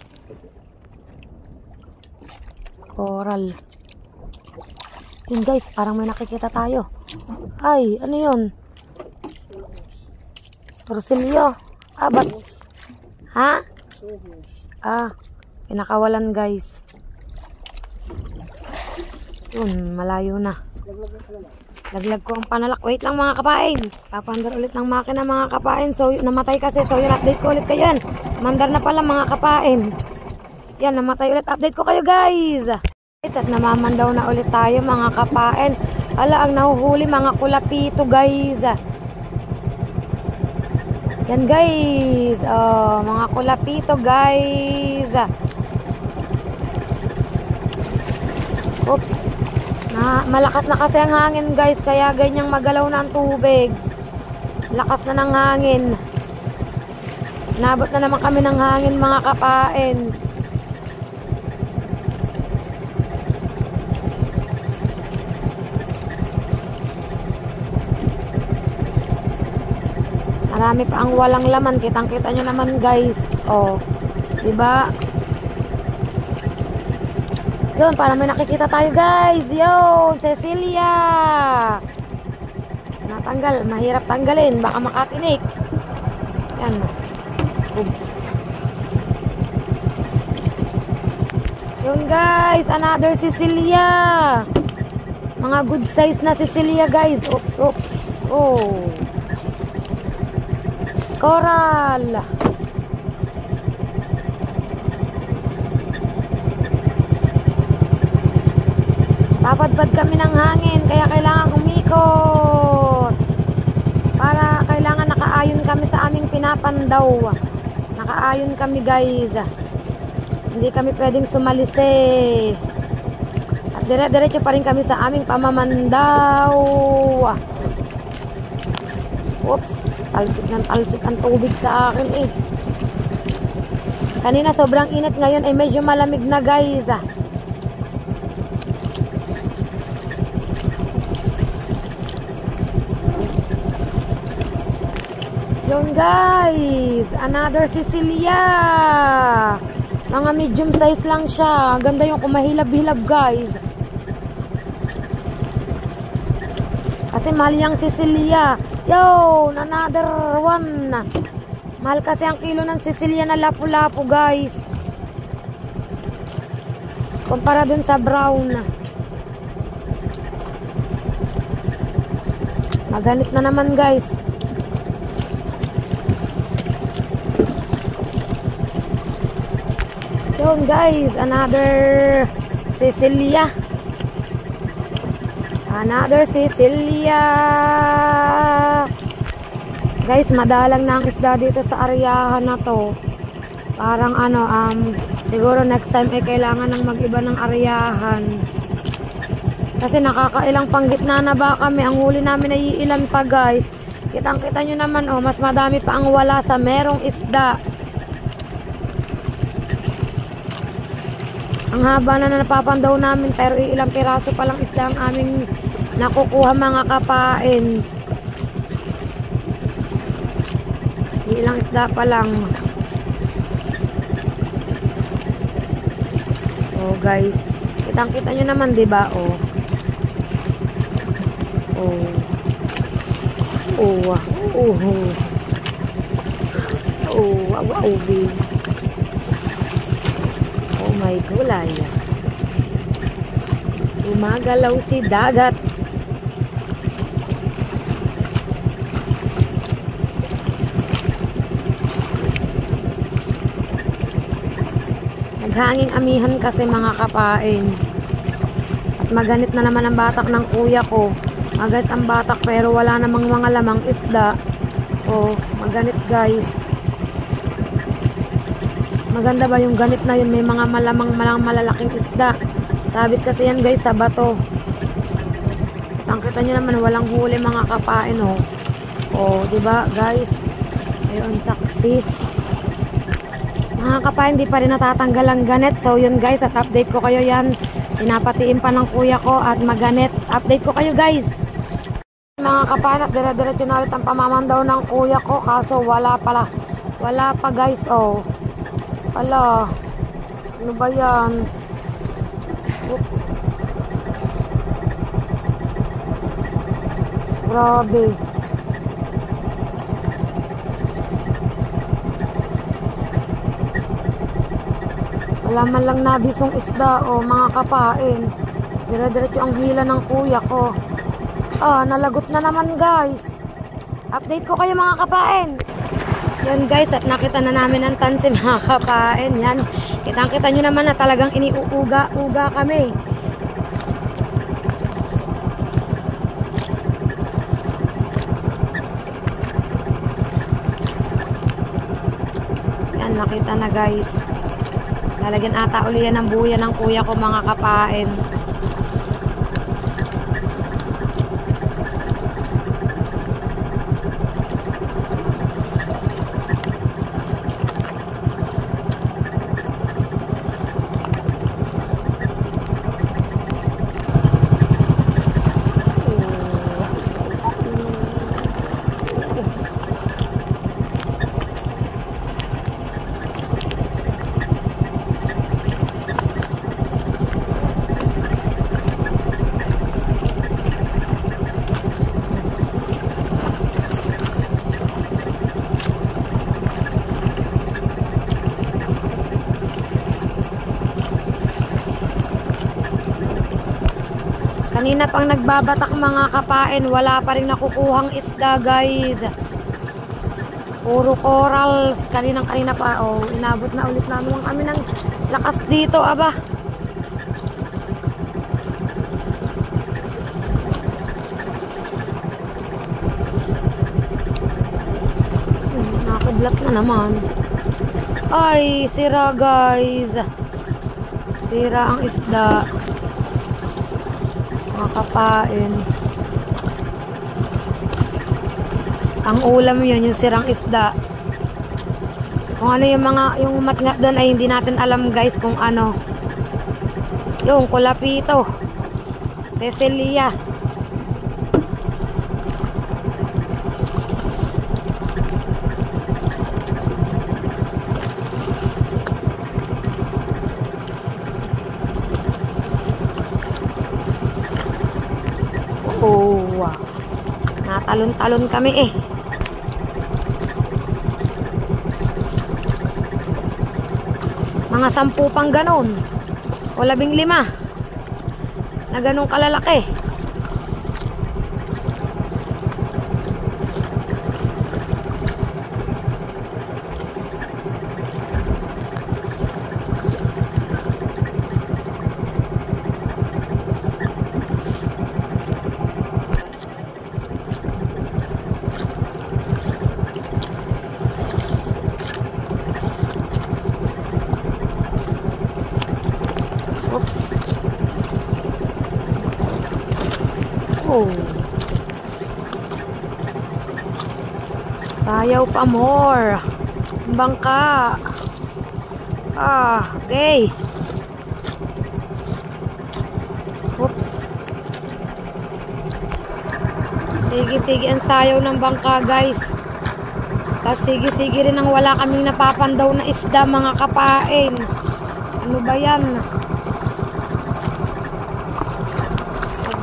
Coral. Yun guys, parang may nakikita tayo. Ay, ano yun? Torsilyo. Ba't? Ha? Pinakawalan guys. Yun, malayo na. Laglag ko ang panalak. Wait lang mga kapain. Papandar ulit ng makina mga kapain. So, namatay kasi. So, yun, update ko ulit kayo yan. Mandar na pala mga kapain. Yan, namatay ulit. Update ko kayo guys. At namamandaw na ulit tayo mga kapain. Ala, ang nahuhuli mga kulapito guys. Yan guys. Oh, mga kulapito guys. Oops. Malakas na kasi ang hangin guys, kaya ganyang magalaw na ang tubig. Lakas na ng hangin. Nabot na naman kami ng hangin mga kapain. Marami pa ang walang laman, kitang-kita nyo naman guys. Oh, diba? Yun, para may nakikita tayo guys. Yun, Cecilia. Natanggal, mahirap tanggalin. Baka makatinik. Yan. Oops. Yun guys, another Cecilia. Mga good size na Cecilia guys. Oops, oops. Oh. Coral. Papadpad kami ng hangin, kaya kailangan umikot. Para kailangan nakaayon kami sa aming pinapandaw. Nakaayon kami guys. Hindi kami pwedeng sumalisi. At dire-diretso pa rin kami sa aming pamamandaw. Oops, talsik ng talsik ang tubig sa akin eh. Kanina sobrang init, ngayon ay medyo malamig na guys. Yun guys, another Cecilia. Mga medium size lang siya. Ganda yung kumahilab-hilab guys. Kasi mahal yung Cecilia. Yo, another one. Mahal kasi ang kilo ng Cecilia na lapu-lapu guys. Kumpara dun sa brown. Maganit na naman guys. Yun guys, another Cecilia. Another Cecilia. Guys, madalang na ang isda dito sa areahan na to. Parang ano, siguro next time ay kailangan ng mag-iba ng areahan. Kasi nakakailang panggitna na ba kami. Ang huli namin ay ilan pa guys. Kitang-kita nyo naman, oh, mas madami pa ang wala sa merong isda. Ang haba na napapandaw namin, pero ilang piraso pa lang isda ang aming nakukuha mga kapain. Ilang isda pa lang. Oh guys, kitang-kita nyo naman, 'di ba? Oh. Oh. Oh. Oh. Oh, wow, baby. Oh my gulay. Gumagalaw si dagat. Naghanging amihan kasi mga kapain. At maganit na naman ang batak ng kuya ko. Maganit ang batak pero wala namang mga lamang isda. Oh, maganit guys. Maganda ba yung ganit na yun? May mga malalaking isda. Sabit kasi yan guys sa bato. Tangkita nyo naman, walang huli mga kapain, oh. Oh, diba guys? Ayun, saksi. Mga kapain, di pa rin natatanggal ang ganit. So yun guys, at update ko kayo yan. Pinapatiin pa ng kuya ko at maganit. Update ko kayo guys. Mga kapain, at dire-diretso na ulit ang pamamandaw ng kuya ko. Kaso wala pala. Wala pa guys, oh. Ala, ano ba yan? Oops. Grabe. Wala man lang nabisong isda o mga kapain. Dire-diretso ang hila ng kuya ko. Nalagot na naman guys. Update ko kayo mga kapain. Yun guys, at nakita na namin ang tansi mga kapain. Yan, kitang-kita nyo naman na talagang iniuuga-uga kami. Yan, nakita na guys. Lalagyan ata uli yan ng buya ng kuya ko mga kapain. Kanina pang nagbabatak mga kapain, wala pa rin nakukuhang isda guys. Puro corals. Kanina pa. Inabot na ulit namin kami ng lakas dito, aba. Nakakadlat na naman. Ay, sira guys. Sira ang isda. Mga kapain. Ang ulam yun, yung sirang isda. Kung ano yung matngat doon ay hindi natin alam guys kung ano. Yung kulapito. Cecilia. Natalon-talon kami eh. Mga 10 pang ganon. O 15 na ganong kalalaki. Sayaw pa more. Bangka. Okay. Oops. Sige ang sayaw ng bangka guys. Tapos sige rin ang wala kaming napapandaw na isda mga kapain. Ano ba yan?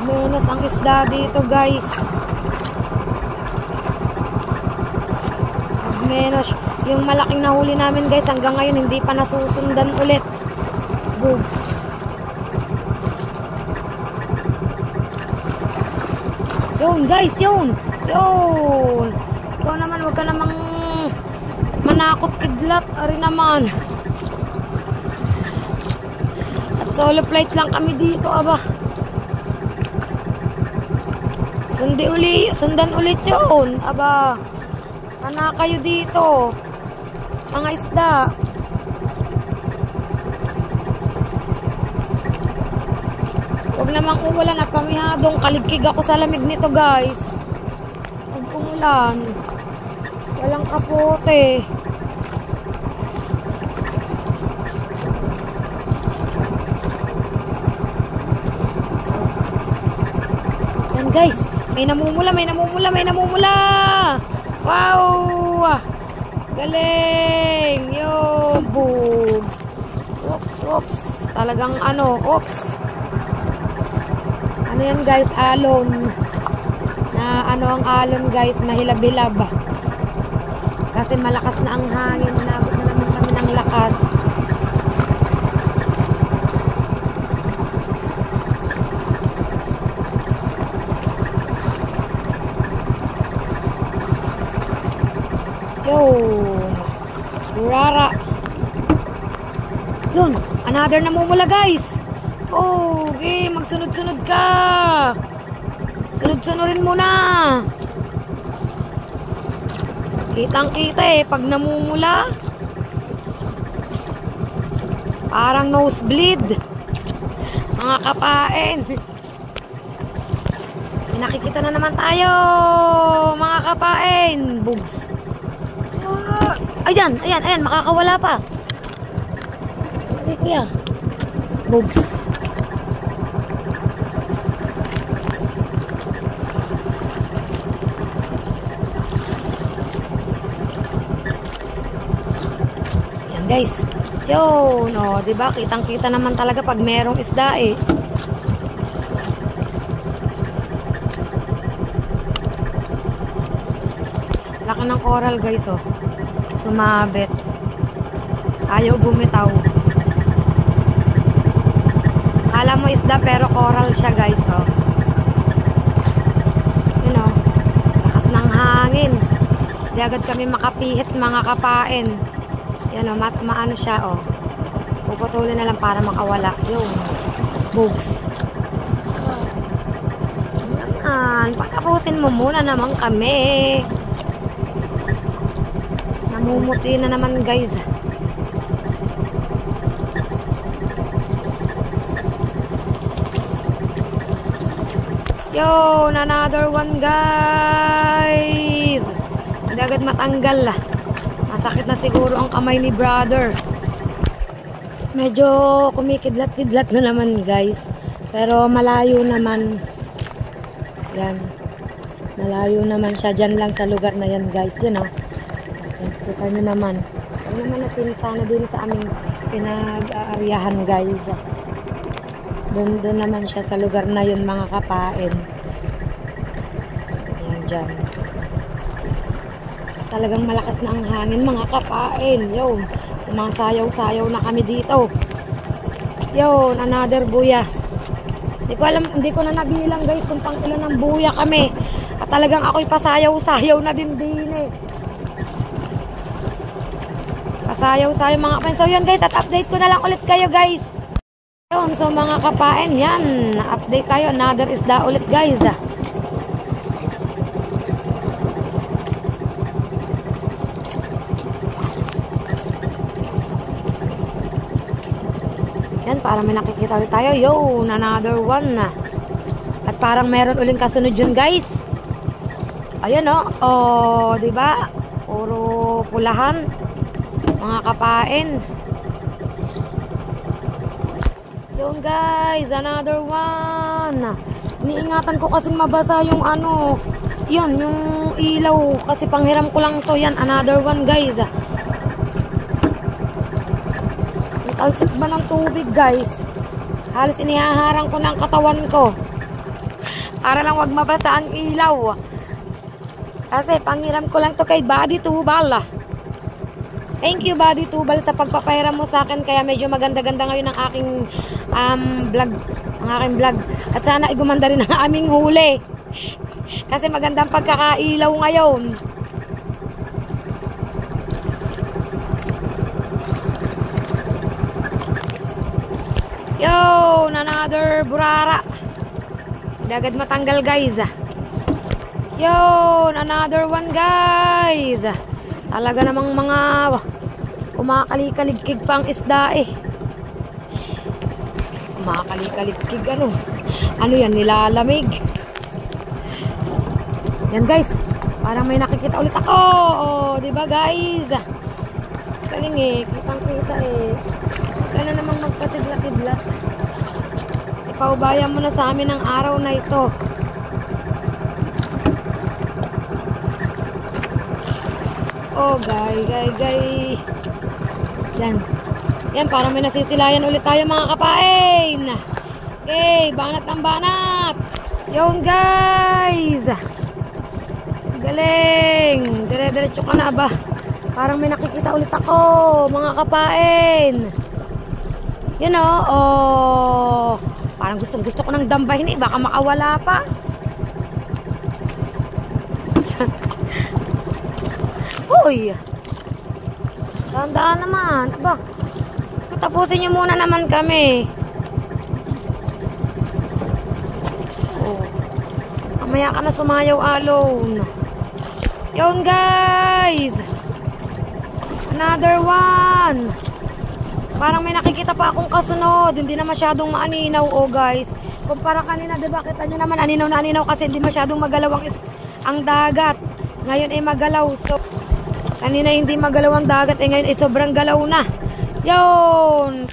Menos ang isda dito guys. Menos yung malaking nahuli namin guys hanggang ngayon hindi pa nasusundan ulit. Boobs. Yun guys, yun. Ikaw naman, wag ka namang manakot kidlat. Ari naman. At solo flight lang kami dito, aba. Sundan ulit yun. Aba, sana kayo dito. Mga isda. Huwag namang umulan at kamihadong kaligkig ako sa lamig nito guys. Huwag umulan. Walang kapote. Yan guys. May namumula. Wow! Galing! Yo, boobs. Oops. Talagang oops. Ano yan guys? Alon. Ang alon guys? Mahilab-hilab. Kasi malakas na ang hangin. Inabot na naman kami ng lakas. Yun. Burara. Yun. Another namumula guys. Oh, okay. Magsunod-sunod ka. Sunod-sunodin mo na. Kitang-kita eh. Pag namumula. Parang nosebleed. Mga kapain. Nakikita na naman tayo. Mga kapain. Bugs. Ayan, ayan, ayan. Makakawala pa. Okay, kuya. Bugs. Ayan guys. Yo, no, 'di ba? Kitang-kita naman talaga pag merong isda eh. Laki ng coral guys oh. Sumabit. Ayaw bumitaw. Akala mo isda pero coral siya guys oh. You know, lakas ng hangin. Di agad kami makapihit mga kapain. Yan o, maano siya o. Puputulin na lang para makawala. Yung bugs. Naman, pagkapusin mo muna naman kami. Namumuti na naman guys. Yo, another one guys. Hindi agad matanggal lah. Masakit na siguro ang kamay ni brother. Medyo kumikidlat-kidlat na naman guys. Pero malayo naman. Yan. Malayo naman siya. Dyan lang sa lugar na yan guys. Yun o. Kita nyo naman. Yan naman natin sana din sa aming pinag-aaryahan guys. Doon naman siya sa lugar na yun mga kapain. Yan dyan. Talagang malakas na ang hangin mga kapain. Yun. Sumasayaw-sayaw na kami dito. Yun. Another buya. Hindi ko na nabilang guys kung pang ilan ng buya kami. At talagang ako'y pasayaw-sayaw na din eh. Pasayaw-sayaw mga kapain. So yun guys. At update ko na lang ulit kayo guys. Yun. So mga kapain. Yan. Update tayo. Another isda ulit guys. Yan, parang may nakikita ulit tayo. Yo, another one na. At parang meron uling kasunod yun, guys. Ayan, oh. Oh, diba? Puro pulahan. Mga kapain. Yun, guys. Another one. Iniingatan ko kasing mabasa yung ano. Yan, yung ilaw. Kasi panghiram ko lang to. Yan, another one, guys. Talsik ba ng tubig guys? Halos inihaharang ko ng katawan ko para lang wag mabasa ang ilaw. Kasi panghiram ko lang to kay Buddy Tubal. Thank you Buddy Tubal sa pagpapahiram mo sa akin. Kaya medyo maganda-ganda ngayon ang aking vlog. At sana igumanda rin ang aming huli. Kasi magandang pagkakailaw ngayon. Yo, another burara. Hindi agad matanggal guys. Yo, another one guys. Talaga namang mga kumakali-kaligkig pa ang isda eh. Kumakali-kaligkig ano. Ano yan, nilalamig. Yan guys. Parang may nakikita ulit ako. Oh, diba guys? Galing eh, kitang-kita eh. Kaya na namang magkasidla-kidlat. Ipaubayan mo na sa amin ang araw na ito. Oh, gay. Yan. Yan, parang may nasisilayan ulit tayo mga kapain. Okay, banat ng banat. Yun guys. Galing. Dire-diretso ka na ba? Parang may nakikita ulit ako mga kapain. You know, oh, parang gusto ko nang dambahin eh. Baka makawala pa. Uy. Dahan-dahan naman. Aba. Tapusin nyo muna naman kami. Oh. Mamaya ka na sumayaw alone. Yun guys. Another one. Parang may nakikita pa akong kasunod. Hindi na masyadong maaninaw. Oh guys. Kumpara kanina, diba? Kita nyo naman aninaw na aninaw kasi hindi masyadong magalaw ang dagat. Ngayon ay magalaw. So, kanina hindi magalaw ang dagat. Eh ngayon ay sobrang galaw na. Yun.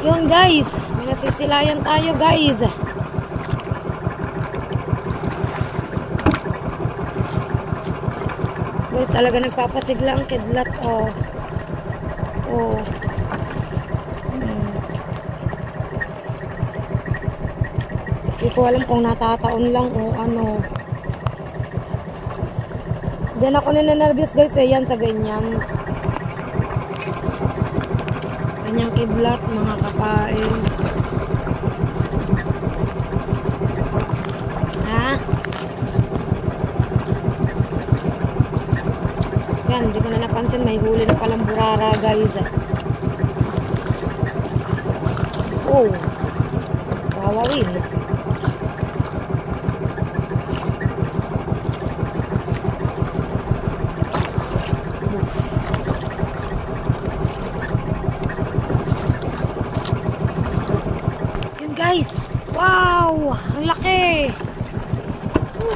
Yun guys. May nasisilayan tayo guys. Guys, talaga nagpapasigla ang kidlat. Oh. Oh. Hindi ko alam kung natataon lang o ano. Diyan ako ninenervyos guys eh. Yan sa ganyan. Ganyang kidlat mga kapain. Ha? Yan, hindi ko na napansin. May huli na palang burara guys. Oh. Wawawin. Guys, wow, ang laki.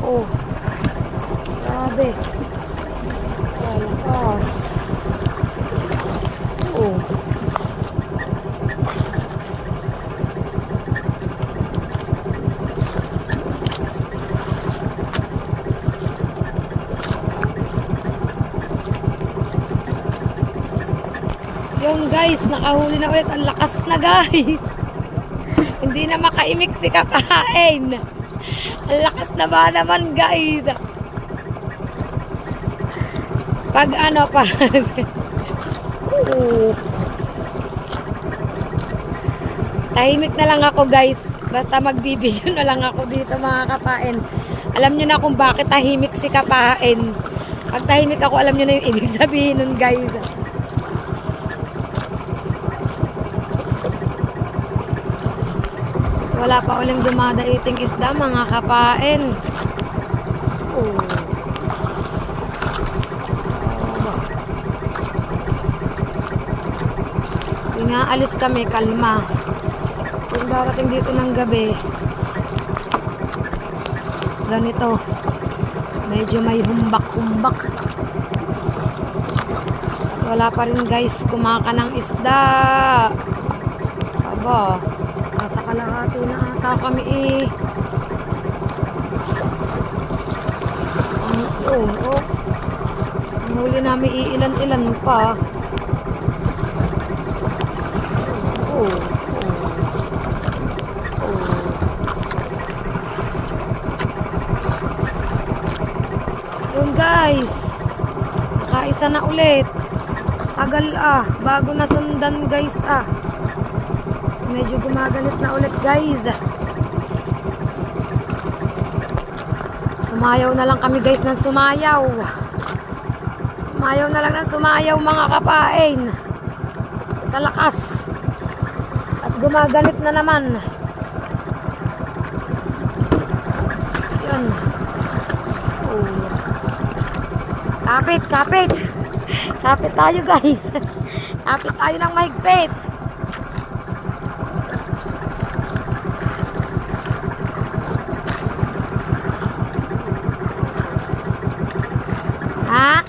Oo. Grabe. Lakas. Oo. Yung guys, nakahuli na ulit. Ang lakas na guys. Hindi na makaimik si Kapain. Ang lakas na ba naman guys. Pag ano pa. Tahimik na lang ako guys. Basta magbibideo na lang ako dito mga Kapain. Alam nyo na kung bakit tahimik si Kapain. Pag tahimik ako, alam nyo na yung ibig sabihin nun guys. Wala pa uling dumadaiting isda mga Kapain. Oh. Nga alis kami, kalma. Kung darating dito ng gabi, ganito. Medyo may humbak-humbak. Wala pa rin guys kumaka ng isda. Aba. Nasa kalahati na ata kami eh. Oh. Ang huli namin iilan-ilan pa. Oh. Yun guys. Nakaisa na ulit. Tagal bago na sundan guys Medyo gumaganit na ulit guys. Sumayaw na lang kami guys ng sumayaw. Sumayaw na lang ng sumayaw mga Kapain. Sa lakas. At gumaganit na naman. Yun. Oh. Kapit. Kapit tayo guys. Kapit tayo ng mahigpit. Ha?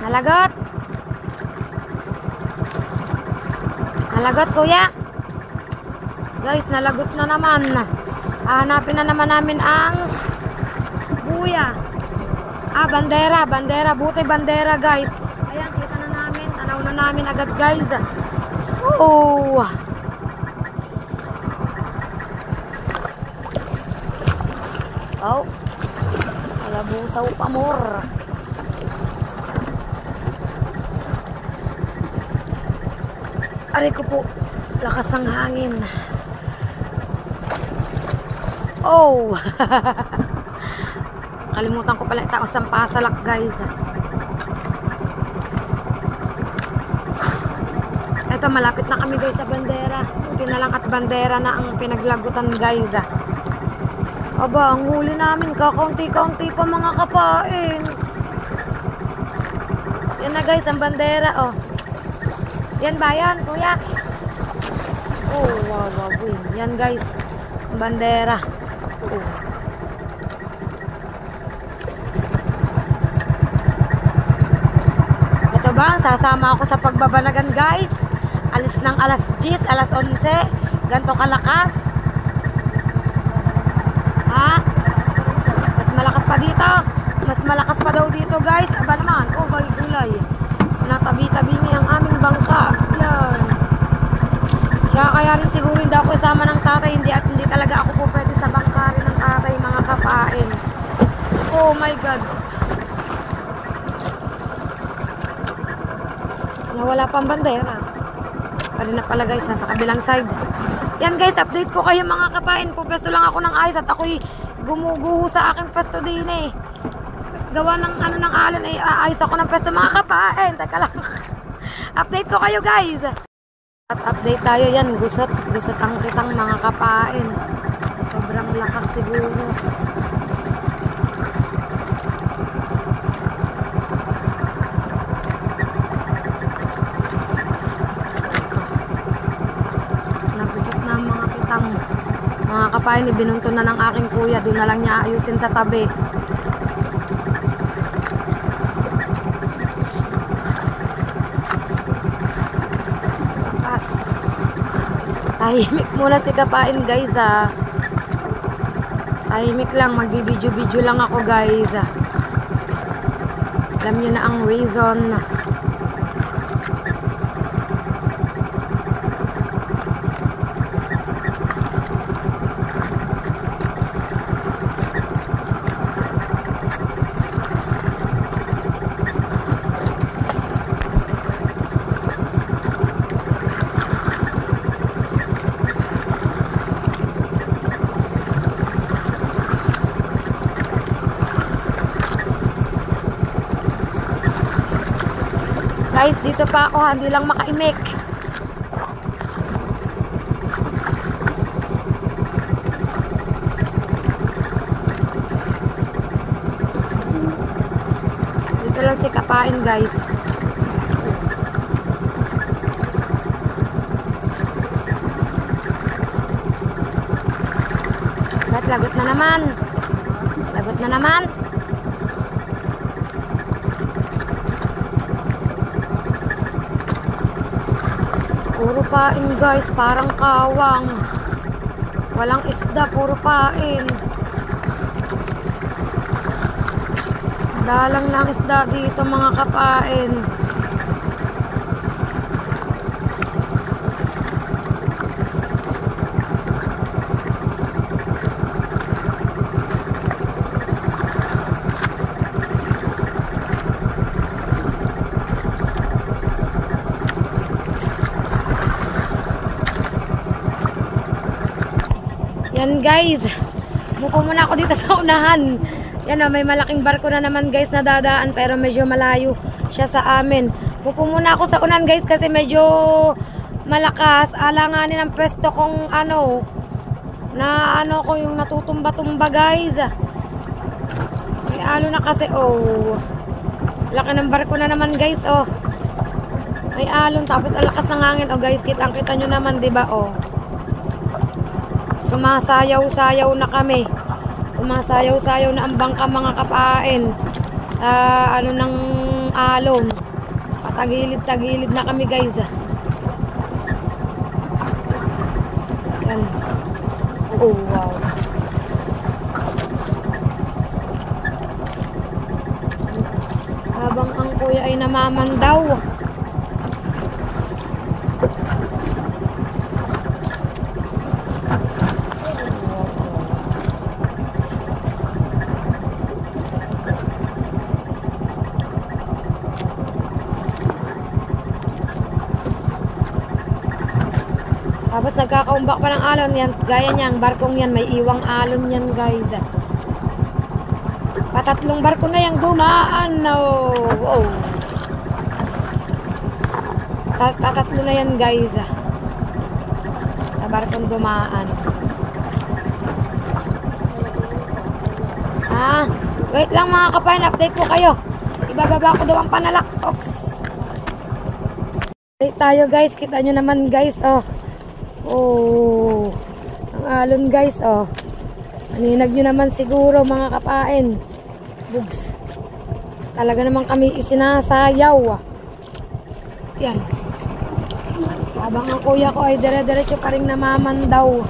Nalagot? Nalagot kuya? Guys, nalagot na naman. Hanapin na naman namin ang buya. Bandera. Buti bandera guys. Ayan, kita na namin. Tanaw na namin agad guys. Oh. Oh. Alabusaw pa more. Aray ko po, lakas ang hangin. Oh. Kalimutan ko pala itaos ang pasalak guys. Ito malapit na kami guys sa bandera. Buti na lang at bandera na ang pinaglagutan guys. Aba, ang huli namin kakaunti-kaunti pa mga kapain. Yan na guys ang bandera oh. Yan ba yan kuya? Oh wow wow. Yan guys ang bandera. Oh. Ito ba sasama ako sa pagbabanagan guys. Alis ng alas 10, alas 11. Ganto kalakas. Ha? Mas malakas pa dito. Mas malakas pa daw dito guys. Aba naman. Oh, bagi gulay. Natabi-tabi niya ang aming bangka. Yan. Kaya rin siguro hindi ako isama ng tatay. Hindi talaga ako po pwede sa bangka rin ng tatay mga kapain. Oh my God. Nawala pang bandera. Pwede na pala guys, nasa kabilang side. Yan guys, update ko kayo mga kapain. Pupesto lang ako ng ayos at ako'y gumuguho sa aking pesto din eh. Gawa ng ano ng alon ay ayos ako ng pesto mga kapain. Teka lang. Update ko kayo guys. At update tayo yan. Gusot ang kitang mga kapain. Sobrang lakas siguro. Mga kapain, ibinunto na ng aking kuya. Doon na lang niya ayusin sa tabi. Lakas. Tahimik muna si kapain guys ha. Tahimik lang. Magbibidyo-video lang ako guys. Alam nyo na ang reason. Guys, dito pa ako, hindi lang makaimik. Dito lang si kapain, guys. Ba't lagot na naman? Lagot na naman? Puro pain guys, parang kawang. Walang isda, puro pain. Dalang lang isda dito mga kapain. Yan guys, mupo muna ako dito sa unahan. Yan may malaking barko na naman guys na dadaan pero medyo malayo siya sa amin. Mupo muna ako sa unahan guys kasi medyo malakas. Alanganin ang pwesto kong ko yung natutumba-tumba guys. May na kasi oh. Laki ng barko na naman guys oh. May alon tapos alakas ng hangin oh guys, kitang-kita nyo naman 'di ba oh. Sumasayaw-sayaw na kami. Sumasayaw-sayaw na ang bangka mga kapain. Sa ng alon. Patagilid-tagilid na kami guys. Yan. Oh wow. Habang ang kuya ay namamandaw. Tapos nagkakaumbak pa ng alon yan. Gaya niyan, barkong yan. May iwang alon yan guys. Patatlong barko na yung dumaan. Oh. Oh. Tatatlo na yan guys. Sa barkong dumaan. Wait lang mga kapain. Update ko kayo. Ibababa ko daw ang panalak. Oops. Update tayo guys. Kita nyo naman guys. Oh. Oh. Ang alon guys. Oh. Maninag nyo naman siguro mga kapain. Bugs. Talaga naman kami isinasayaw. Yan. Habang ang kuya ko ay dire-diretso pa rin namamandaw.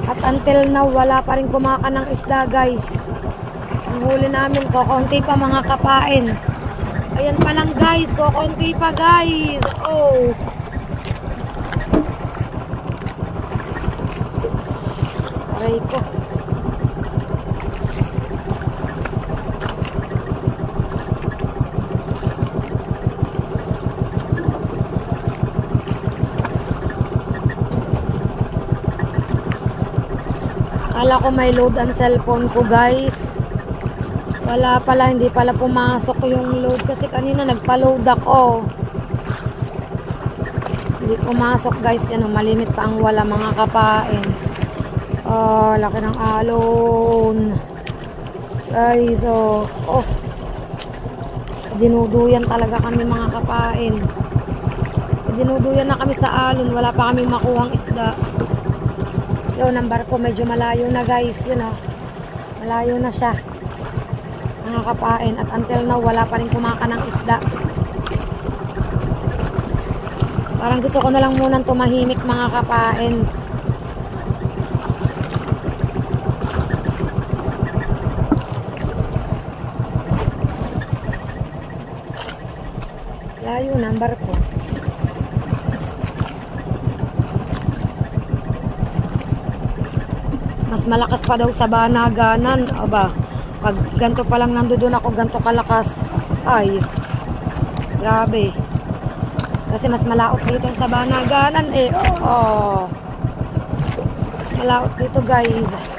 At until now, wala pa rin kumaka ng isda guys. Ang huli namin, kokonti pa mga kapain. Ayan pa lang guys, kokonti pa guys. Oh. Aray ko. Akala ko may load ang cellphone ko guys. Wala pala, hindi pala pumasok yung load kasi kanina nagpa-load ako. Hindi pumasok guys, yan, malimit pa ang wala mga kapain. Oh, laki ng alon. Guys, oh. Oh. Dinuduyan talaga kami mga kapain. Dinuduyan na kami sa alon, wala pa kami makuhang isda. Yun, ang barko medyo malayo na guys, yun o. Malayo na siya. Mga kapain. At until now, wala pa rin kumaka ng isda. Parang gusto ko na lang munang tumahimik mga kapain. Layo na ang barko. Mas malakas pa daw sa Banaganan. Aba, pag ganito pa lang nandoon ako, ganito kalakas. Ay, grabe. Kasi mas malaot dito sa Banaganan eh. Oh. Malaot dito guys.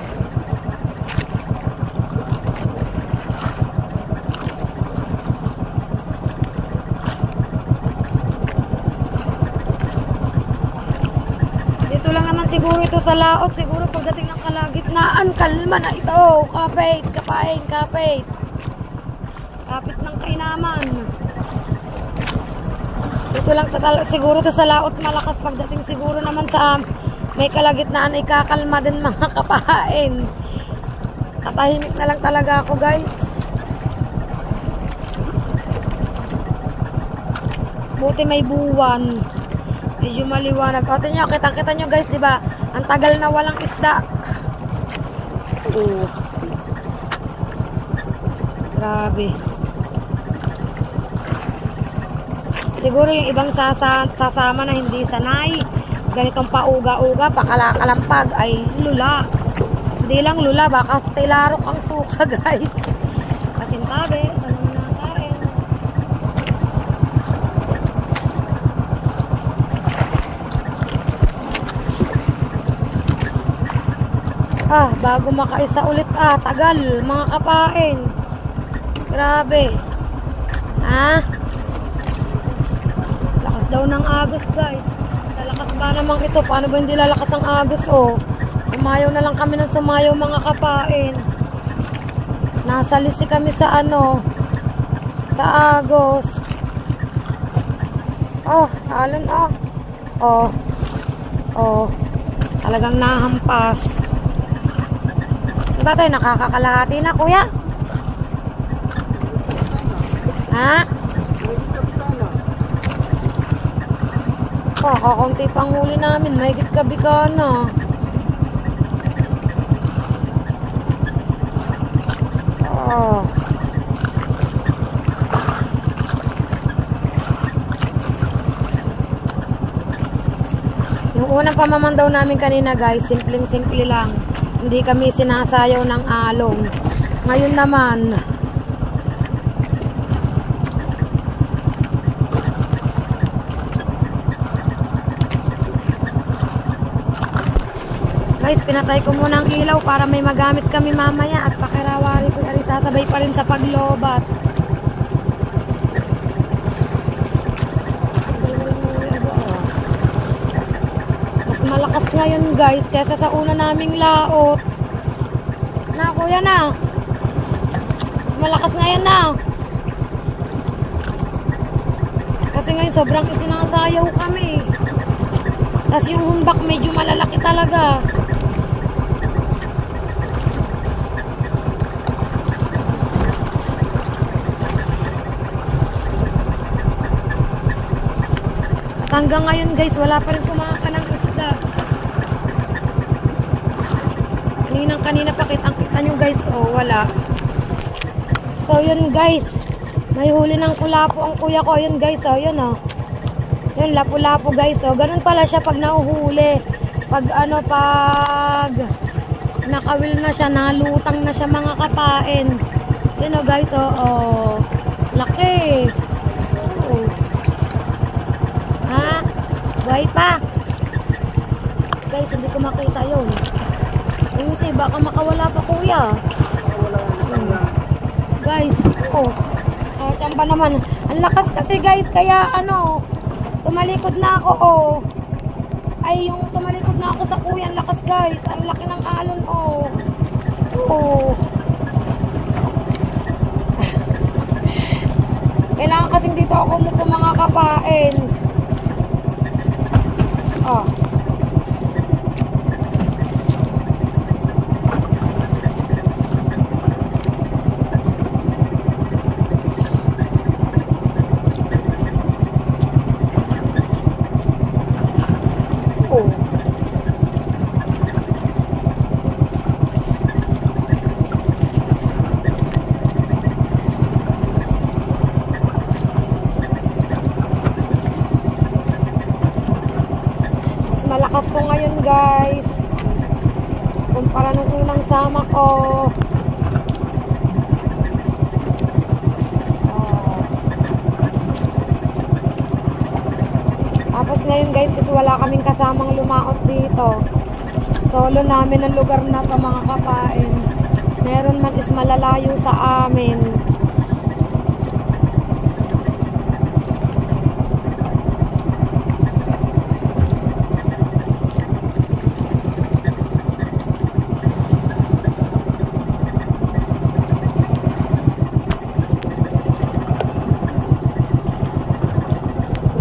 Siguro ito sa laot, siguro pagdating ng kalagitnaan, kalma na ito. Kapit, kapain, kapit. Kapit ng kainaman. Ito lang siguro ito sa laot malakas pagdating siguro naman sa may kalagitnaan ay kakalma din mga kapain. Tatahimik na lang talaga ako guys. Buti may buwan. Medyo maliwanag. O, tingnan nyo, kitang-kita nyo guys, diba? Ang tagal na walang isda. Oh. Grabe. Siguro yung ibang sasama na hindi sanay. Ganitong pauga-uga, pakalakalampag, ay lula. Hindi lang lula, baka tilarok ang suka guys. Kasintabi. Bago makaisa ulit tagal mga kapain. Grabe. Lakas daw ng agos guys. Lalakas ba naman ito? Paano ba hindi lalakas ang agos oh? Sumayaw na lang kami ng sumayaw mga kapain. Nasa lisi kami sa ano, sa agos. Oh, alon oh. Oh. Oh. Talagang nahampas. Diba tayo nakakakalahati na kuya? Ha? Oh, kakaunti pang huli namin. Mahigit gabi ka na. Oh. Yung unang pamamandaw namin kanina guys, simpleng-simple lang. Hindi kami sinasayaw ng alon. Ngayon naman, guys, pinatay ko muna ang ilaw para may magamit kami mamaya at pakirawari ko ari sa sasabay pa rin sa paglobat. Mas malakas ngayon guys kaysa sa una naming laot. Na kuya na. Mas malakas ngayon na. Kasi ngayon sobrang isinasayaw kami. Tapos yung humbak medyo malalaki talaga. At hanggang ngayon guys, wala pa rin kumaka ng isda. Kanina pa kitang-kita nyo guys. Oh, wala. So yun guys. May huli ng kulapo ang kuya ko. Yun guys. Oh, yun oh. Yun, lapu-lapu guys. Oh, ganun pala siya pag nahuhuli. Pag nakawil na siya, nalutang na siya mga kapain. Yun oh guys. Oh, oh. Laki. Oh. Ha? Buhay pa. Guys, hindi ko makita yun. Ayun siya, baka makawala pa kuya. Guys, oh. Tsamba naman. Ang lakas kasi guys, kaya tumalikod na ako, oh. Ay, yung tumalikod na ako sa kuya, ang lakas guys. Ang laki ng alon, oh. Oh. Kailangan kasing dito ako umupo mga kapain. Oh. Malakas to ngayon guys kumpara nung unang sama ko. Tapos ngayon guys kasi wala kaming kasamang lumaot dito, solo namin ang lugar na to mga kapain. Meron man is malalayo sa amin.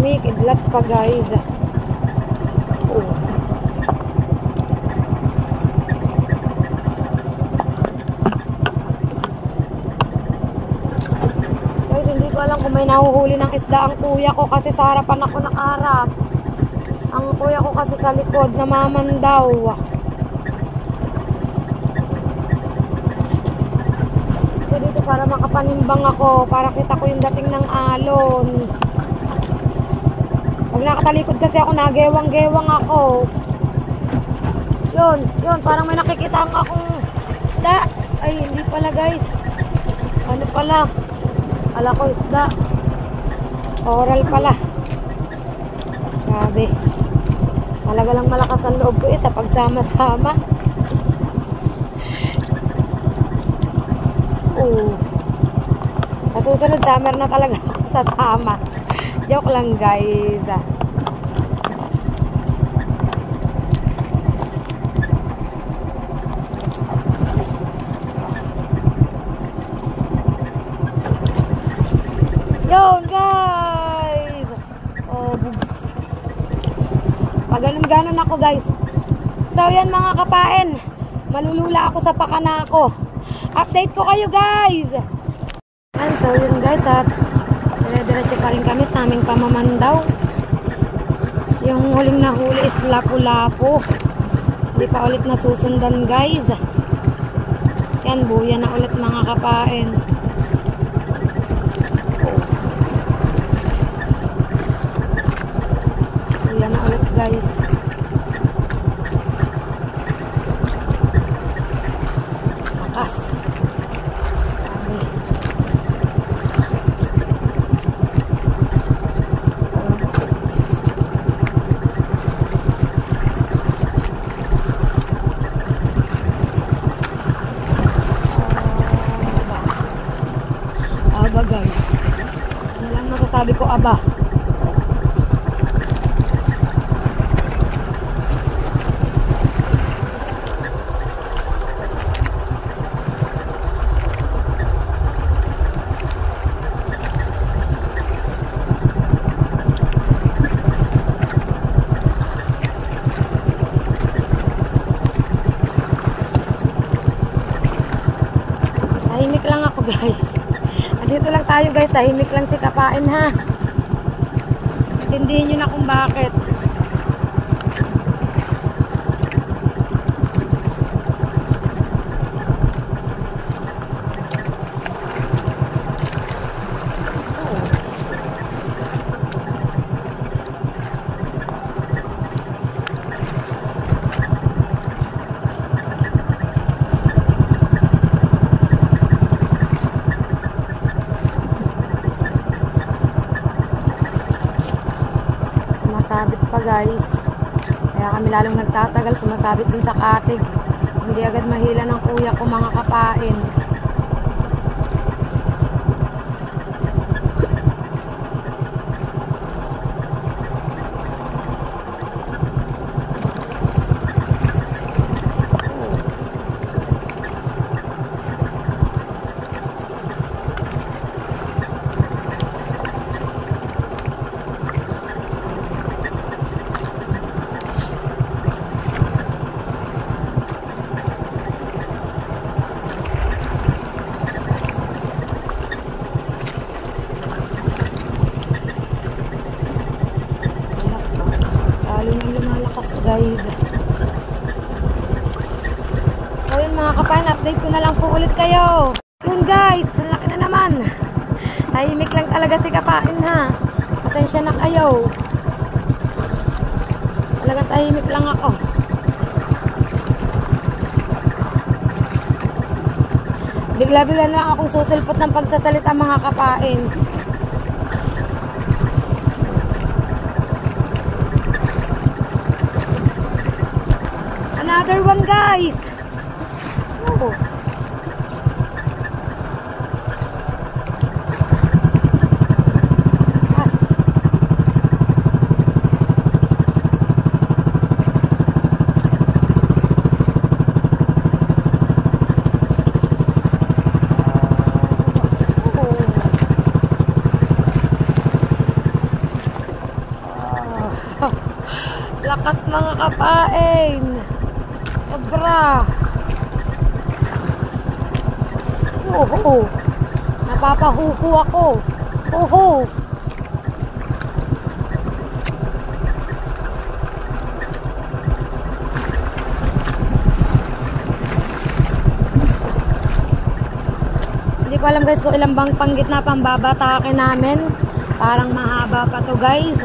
May kidlat pa guys. Oh. Guys, hindi ko alam kung may nahuhuli ng isda ang kuya ko kasi sa harapan ako nakaharap. Ang kuya ko kasi sa likod namamandaw. So dito para makapanimbang ako, para kita ko yung dating ng alon. Pag nakatalikod kasi ako, nagewang-gewang ako. Yun, parang may nakikita akong isda. Ay, hindi pala guys. Ano pala? Ala ko isda. Oral pala. Grabe. Talaga lang malakas ang loob ko sa pagsama-sama. Susunod summer na talaga ako sasama. Joke lang guys. Yun guys. Oh, bugs. Pag ganun ako guys. So yan mga kapain, malulula ako sa pakanako. Update ko kayo guys. So yun guys, at dire-diretso pa rin kami sa aming pamamandaw. Yung huling nahuli is lapu-lapu. Hindi pa ulit nasusundan guys. Yan, buya na ulit mga kapain. Buya na ulit guys. Lakas. Ano lang masasabi ko, aba. Tahimik lang ako, guys. Andito lang tayo, guys. Tahimik lang si Kapain, ha. Intindihin nyo na kung bakit. Sumasabit pa, guys. Kaya kami lalong nagtatagal. Sumasabit dun sa katig. Hindi agad mahila ng kuya ko, mga Kapain. Guys, so yun mga Kapain, update ko na lang po ulit kayo. Yun guys, ang laki na naman. Tahimik lang talaga si Kapain, ha. Pasensya na kayo. Talagang tahimik lang ako. Bigla-bigla na lang akong susulpot ng pagsasalita, mga Kapain. Another one, guys. Oh. Yes. Oh. Lakas, mga Kapain. Sobra. Oo. Napapahuhu ako. Huhu. Hindi ko alam, guys, kung ilang bang panggit na pambabatake namin. Parang mahaba pa to, guys.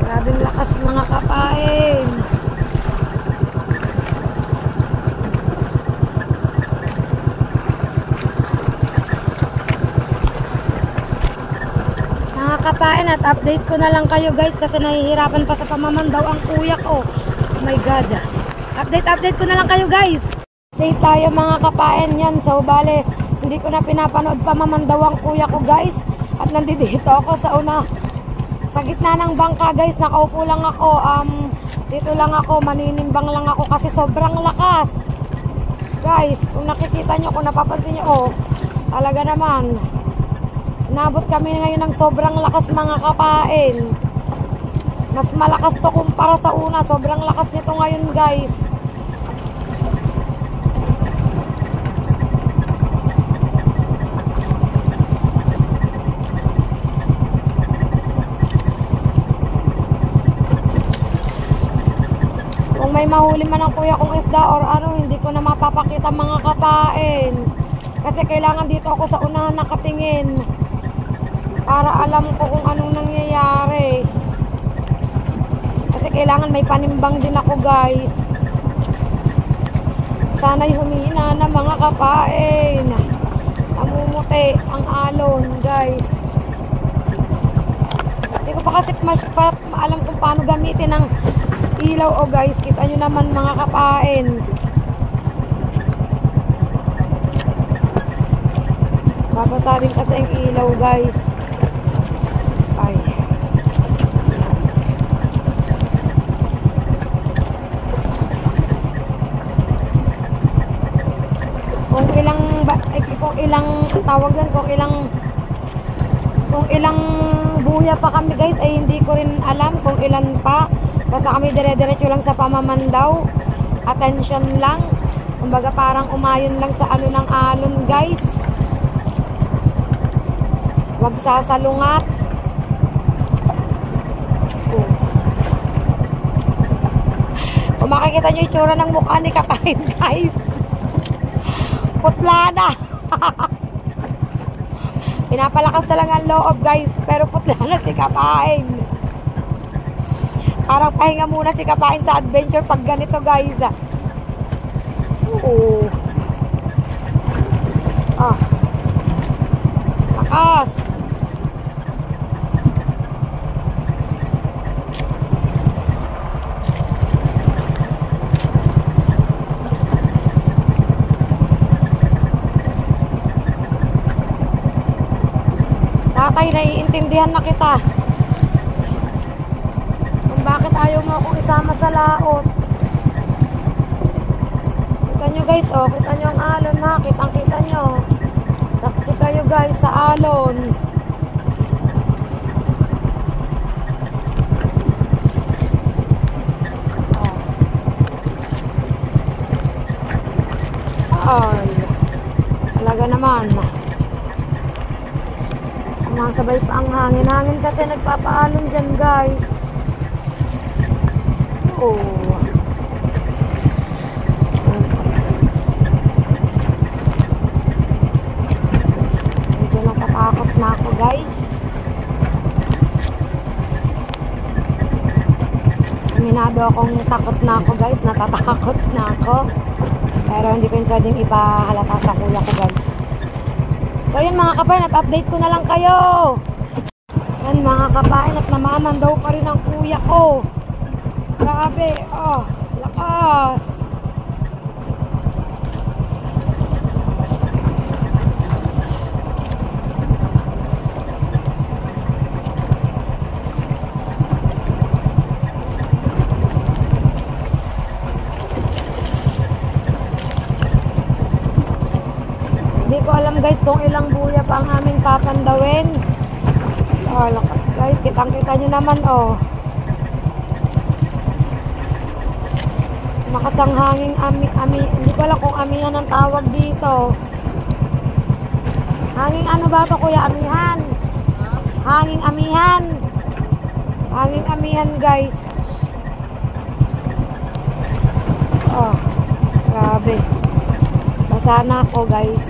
Grabing lakas, mga Kapain. Mga Kapain, at update ko na lang kayo, guys, kasi nahihirapan pa sa pamamandaw ang kuya ko. Oh my God. Update ko na lang kayo, guys. Update tayo, mga Kapain. Yan, so bale, hindi ko na pinapanood pamamandaw ang kuya ko, guys. At nandito ako sa sa gitna ng bangka, guys. Nakaupo lang ako. Dito lang ako, maninimbang lang ako kasi sobrang lakas. Guys, kung nakikita nyo, kung napapansin nyo, talaga naman, nabot kami ngayon ng sobrang lakas, mga Kapain. Mas malakas to kumpara sa una. Sobrang lakas nito ngayon, guys. Kung may mahuli man ang kuya kong isda or ano, hindi ko na mapapakita, mga Kapain. Kasi kailangan dito ako sa unahan nakatingin para alam ko kung anong nangyayari. Kasi kailangan may panimbang din ako, guys. Sana'y humina na, mga Kapain. Namumuti ang alon, guys. Hindi ko pa kasi alam kung paano gamitin ang ilaw. Oh guys, kita nyo naman mga kapain. Babasa din kasi ang ilaw guys. Ay. Kung ilang tawag yan, kung ilang buya pa kami guys ay hindi ko rin alam kung ilan pa. Basta kami dire-diretso lang sa pamamandaw. Attention lang. Kumbaga parang umayon lang sa ano ng alon guys. Huwag sasalungat. Kung makikita nyo yung itsura ng mukha ni Kapain guys, putla na. Pinapalakas na lang ang loob guys, pero putla na si Kapain. Parang pahinga muna si Kapain sa adventure pag ganito guys. Oo. Lakas. Tatay, naiintindihan na kita kung bakit ayaw mo akong isama sa laot. Kita nyo guys, oh, kita nyo ang alon ha, kitang-kita nyo. Saksi kayo guys sa alon. Ay, talaga naman. Masabay pa ang hangin. Hangin kasi nagpapaalon dyan guys. Oh. Medyo natatakot na ako guys. Aminado akong takot na ako guys. Natatakot na ako. Pero hindi ko yung pwedeng ipahalata sa kuya ko guys. So yun mga kapain, at update ko na lang kayo. Yan mga kapain, at namaman daw pa rin ang kuya ko. Grabe, oh, lakas. Hindi ko alam guys kung ilang buya pa ang aming papandawin. Oh, lakas guys, kitang-kita nyo naman oh. Lakas ang hangin, hindi ko alam kung amihan ang tawag dito. Hanging ano ba to kuya? Amihan? Hanging amihan. Hanging amihan guys. Oh, grabe. Basa na ako guys.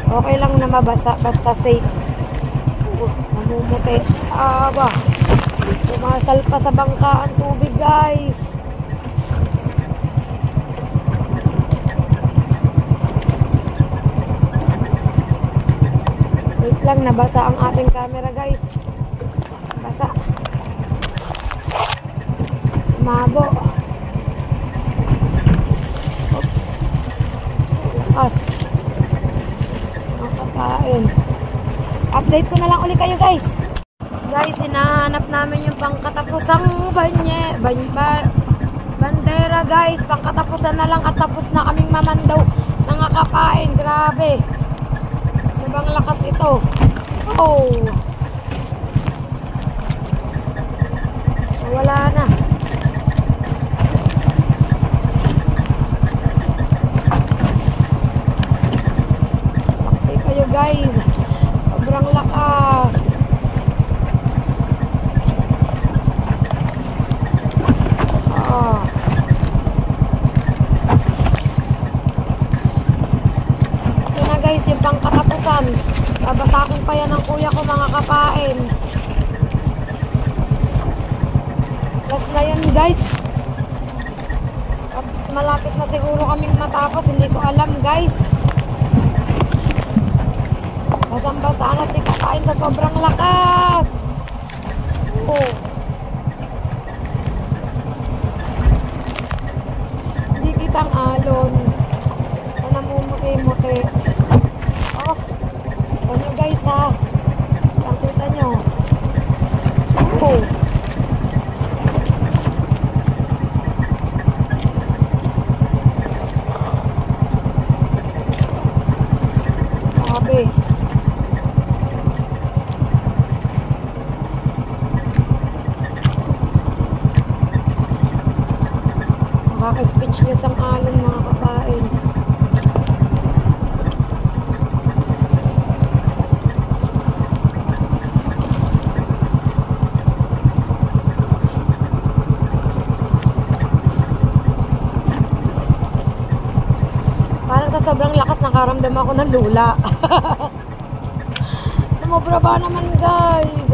Okay lang na mabasa, basta safe. Namumuti. Aba. Sumasal pa sa bangka ang tubig guys. Wait lang, nabasa ang ating camera guys. Basa. Mabo. Oops. Lakas. Update ko na lang ulit kayo guys. Guys, hinahanap namin yung pangkatapusang bandera guys. Pangkatapusan na lang at tapos na kaming mamandaw. Mga kapain, grabe. Nabang lakas ito. Oh. Wala na. Saksi kayo guys. Sobrang lakas. Oh. Ito na guys, yung pangkatapusan. Babatakin pa yan ng kuya ko mga kapain. Last na yan guys. At malapit na siguro kaming matapos. Hindi ko alam guys. Basang-basa na si Kapain sa sobrang lakas. Oh. ang alon. Na namumuti-muti. Oh, ito nyo guys ha. Pakita nyo. Oh. Sabi. Nakaka-speechless ang alon mga kapain. Parang sa sobrang lakas nakaramdam ako ng lula. Tumobra ba naman guys?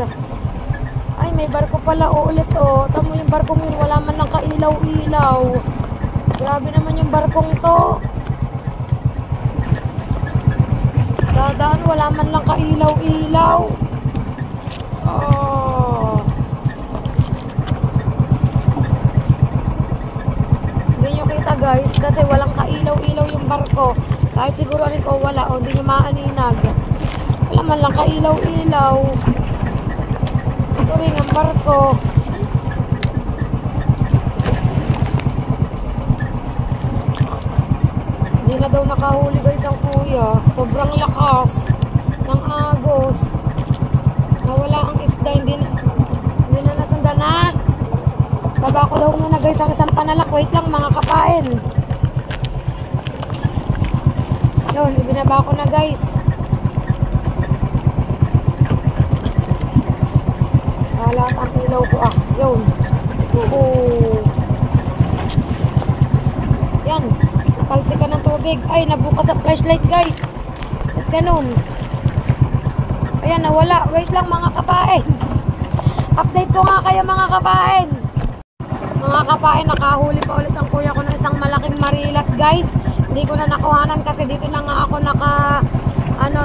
Ay may barko pala ulit oh. Tamo yung barkong yun wala man lang kailaw-ilaw. Grabe naman yung barkong to. Dadaan wala man lang kailaw-ilaw. Oh. Hindi nyo kita guys kasi walang kailaw-ilaw yung barko. Kahit siguro ko wala o hindi nyo maaninag. Wala man lang kailaw-ilaw. Ito rin ang barko. Hindi na daw nakahuli guys ang kuya. Sobrang lakas ng agos. Nawala ang isda. Hindi na nasundan na. Baba ko daw muna guys ang isang panalak. Wait lang mga kapain. Yun, ibinaba ko na guys. Salat ang ilaw ko yun. Yan. Natalsi ka ng tubig. Ay, nabukas ang flashlight guys. At ganun. Ayan, nawala. Wait lang mga kapain. Update ko nga kayo mga kapain. Mga kapain, nakahuli pa ulit ang kuya ko ng isang malaking marilat guys. Hindi ko na nakuhanan kasi dito na nga ako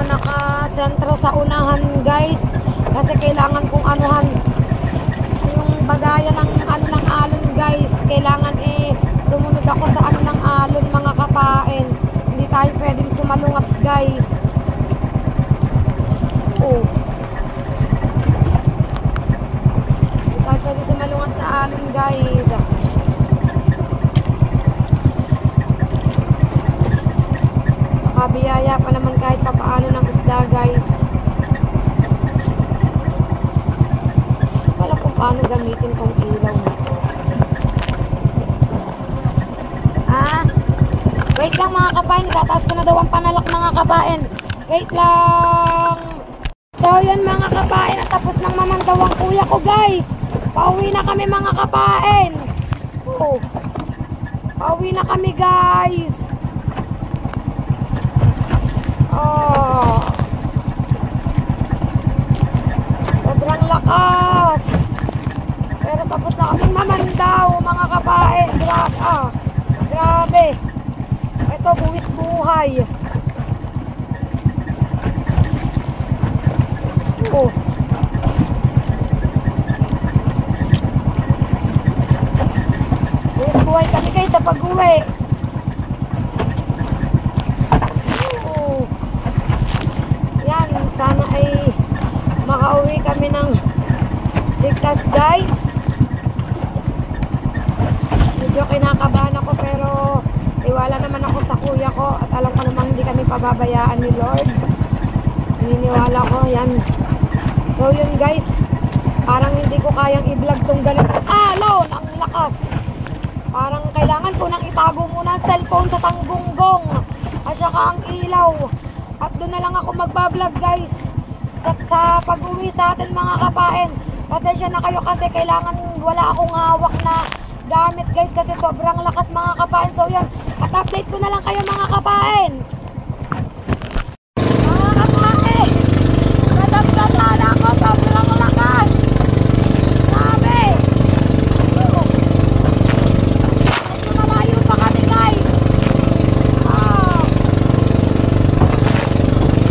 naka-sentro sa unahan guys. Kasi kailangan kong anuhan yung bagayan ng ng alon guys. Kailangan sumunod ako sa ng alon mga kapain. Hindi tayo pwedeng sumalungat guys. Oh. Hindi tayo pwedeng sumalungat sa alon guys. Nakabiyaya pa naman kahit papaano ng isda guys. Wala kung paano gamitin tong ilaw na to. Wait lang mga kapain, tataas ko na daw ang panalak mga kapain. Wait lang. So yun mga kapain, tapos nang mamandaw ang kuya ko guys. Pauwi na kami mga kapain. Oh. Pauwi na kami guys. Oh. Sobrang lakas. Pero tapos na kaming mamandaw mga kapain. Grabe. Ito, buwis buhay. Oh. Buwis buhay kami guys sa pag-uwi. Oh. Yan, sana ay makauwi kami ng ligtas guys. Medyo kinakabahan ako pero tiwala naman ako sa kuya ko at alam ko namang hindi kami pababayaan ni Lord. Naniniwala ko yan. So yun guys, parang hindi ko kayang i-vlog tong ganitong alon. Ang lakas. Parang kailangan ko nang itago muna ang cellphone sa tanggunggong at saka ang ilaw. At doon na lang ako magbablog guys sa pag-uwi sa atin mga kapain. Pasensya na kayo kasi kailangan wala akong hawak na gamit guys kasi sobrang lakas mga kapain. So yan, at update ko na lang kayo mga kapain. Mga kapain, nadagdagan ako, sobrang lakas. Grabe. Medyo malayo pa kami guys.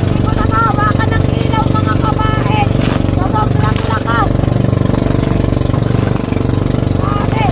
Hindi ko nakahawakan ng ilaw mga kapain. So sobrang lakas. Grabe.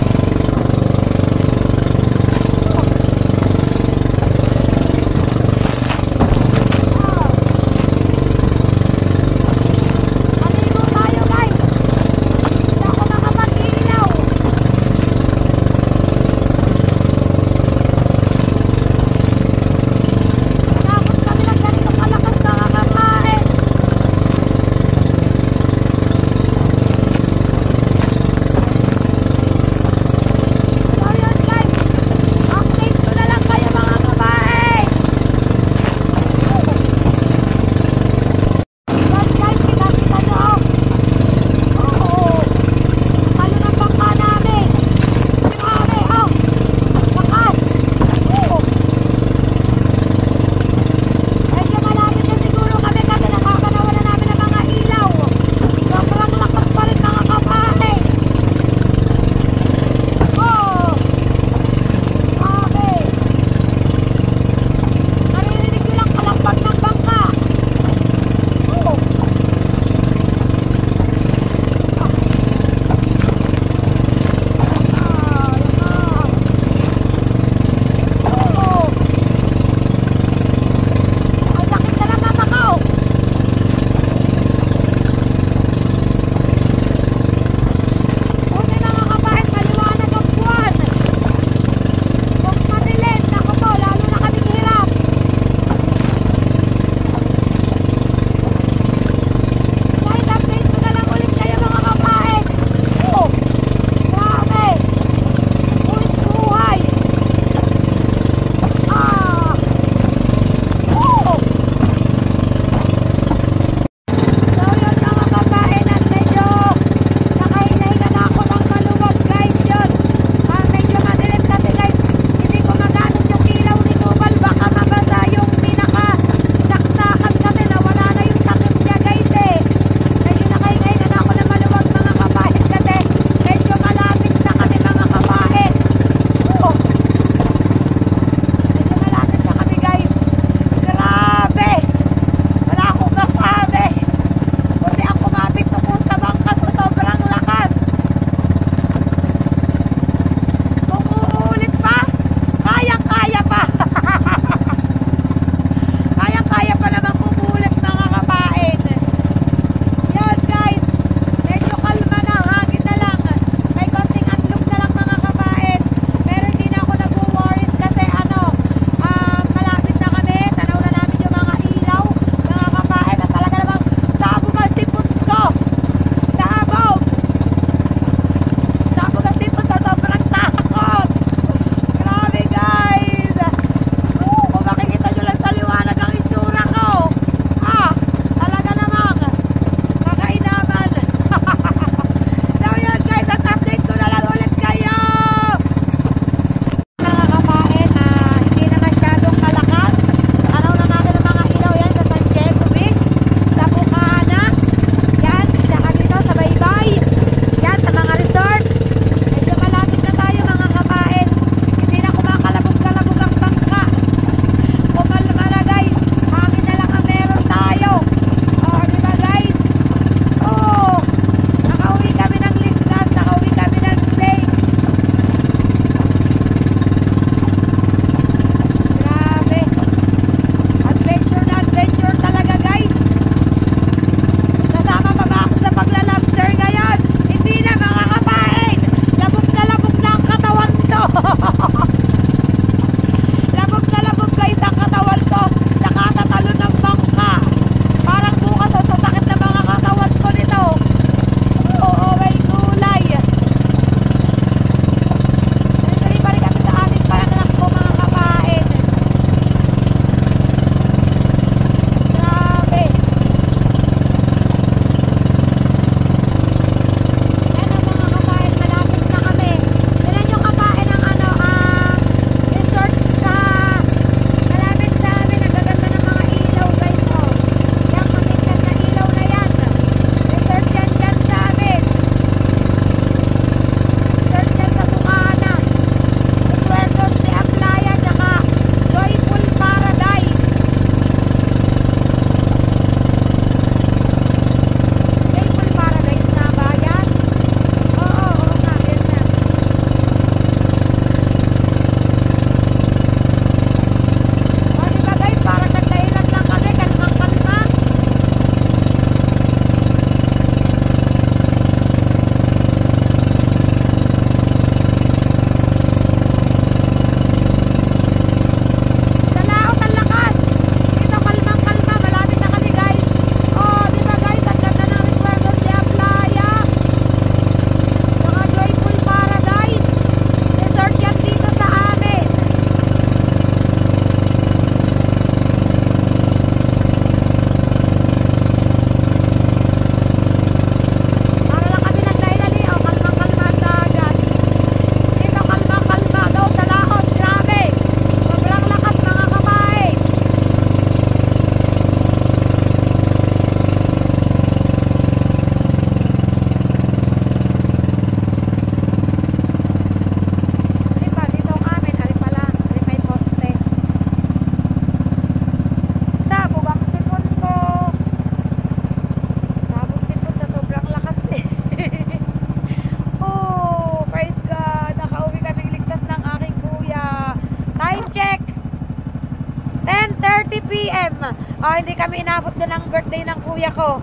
p.m. Hindi kami inabot doon ng birthday ng kuya ko.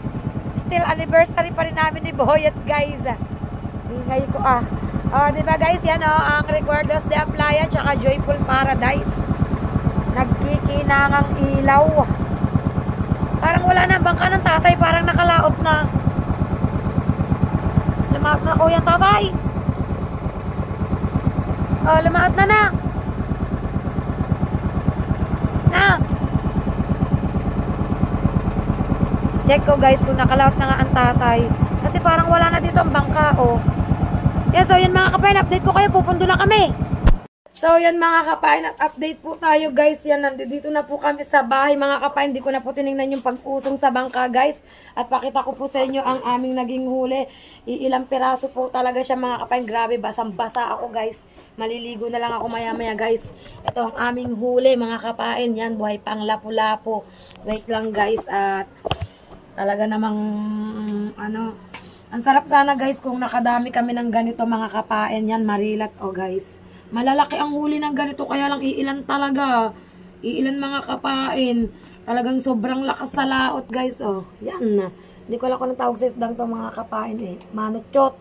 Still anniversary pa rin namin ni Boyet, guys. Ingay ko diba guys, yan ang Recuerdos de Playa tsaka Joyful Paradise. Nagkikinangang ilaw. Parang wala na bangka ng tatay, parang nakalaot na. Lumaot na kuya tatay. Lumaot na. Check ko guys kung nakalaot na nga ang tatay. Kasi parang wala na dito ang bangka, Yan, so yan mga kapain, update ko kayo, pupundo na kami. So yan mga kapain, at update po tayo guys. Yan, nandito na po kami sa bahay mga kapain. Hindi ko na po tinignan yung pag-usong sa bangka guys. At pakita ko po sa inyo ang aming naging huli. Ilang piraso po talaga siya mga kapain. Grabe, basang-basa ako guys. Maliligo na lang ako maya-maya guys. Ito ang aming huli mga kapain. Yan, buhay pang lapu-lapo. Wait lang guys, at talaga namang ang sarap sana guys kung nakadami kami ng ganito mga kapain. Yan, marilat guys. Malalaki ang huli ng ganito, kaya lang iilan talaga. Iilan mga kapain. Talagang sobrang lakas sa laot guys. Yan. Hindi ko alam kung anong tawag sa isdang to mga kapain Manutyot.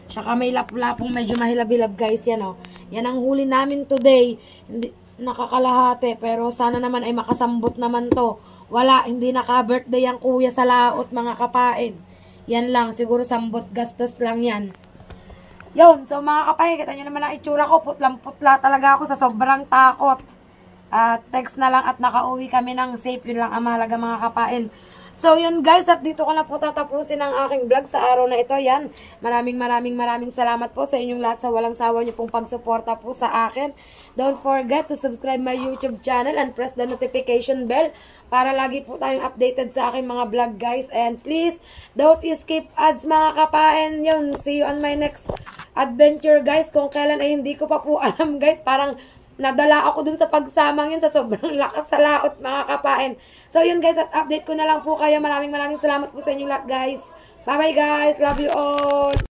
Saka may lap-lapong medyo mahilab-hilab guys. Yan Yan ang huli namin today. Hindi nakakalahati, pero sana naman ay makasambot naman to. Wala, hindi naka-birthday ang kuya sa laot mga kapain. Yan lang, siguro sambot gastos lang yan. Yun, so mga kapain, kita nyo naman ang itsura ko. Putlang-putla talaga ako sa sobrang takot. Text na lang at nakauwi kami ng safe. Yun lang ang mahalaga mga kapain. So yun guys, at dito ko na po tatapusin ang aking vlog sa araw na ito. Yan, maraming salamat po sa inyong lahat sa walang sawa nyo pong pagsuporta po sa akin. Don't forget to subscribe my YouTube channel and press the notification bell para lagi po tayong updated sa aking mga vlog guys. And please, don't skip ads mga kapain. Yun, see you on my next adventure guys. Kung kailan ay hindi ko pa po alam guys. Parang nadala ako dun sa pagsamang yun sa sobrang lakas sa laot mga kapain. So yun guys, at update ko na lang po kayo. Maraming salamat po sa inyong lahat guys. Bye bye guys. Love you all.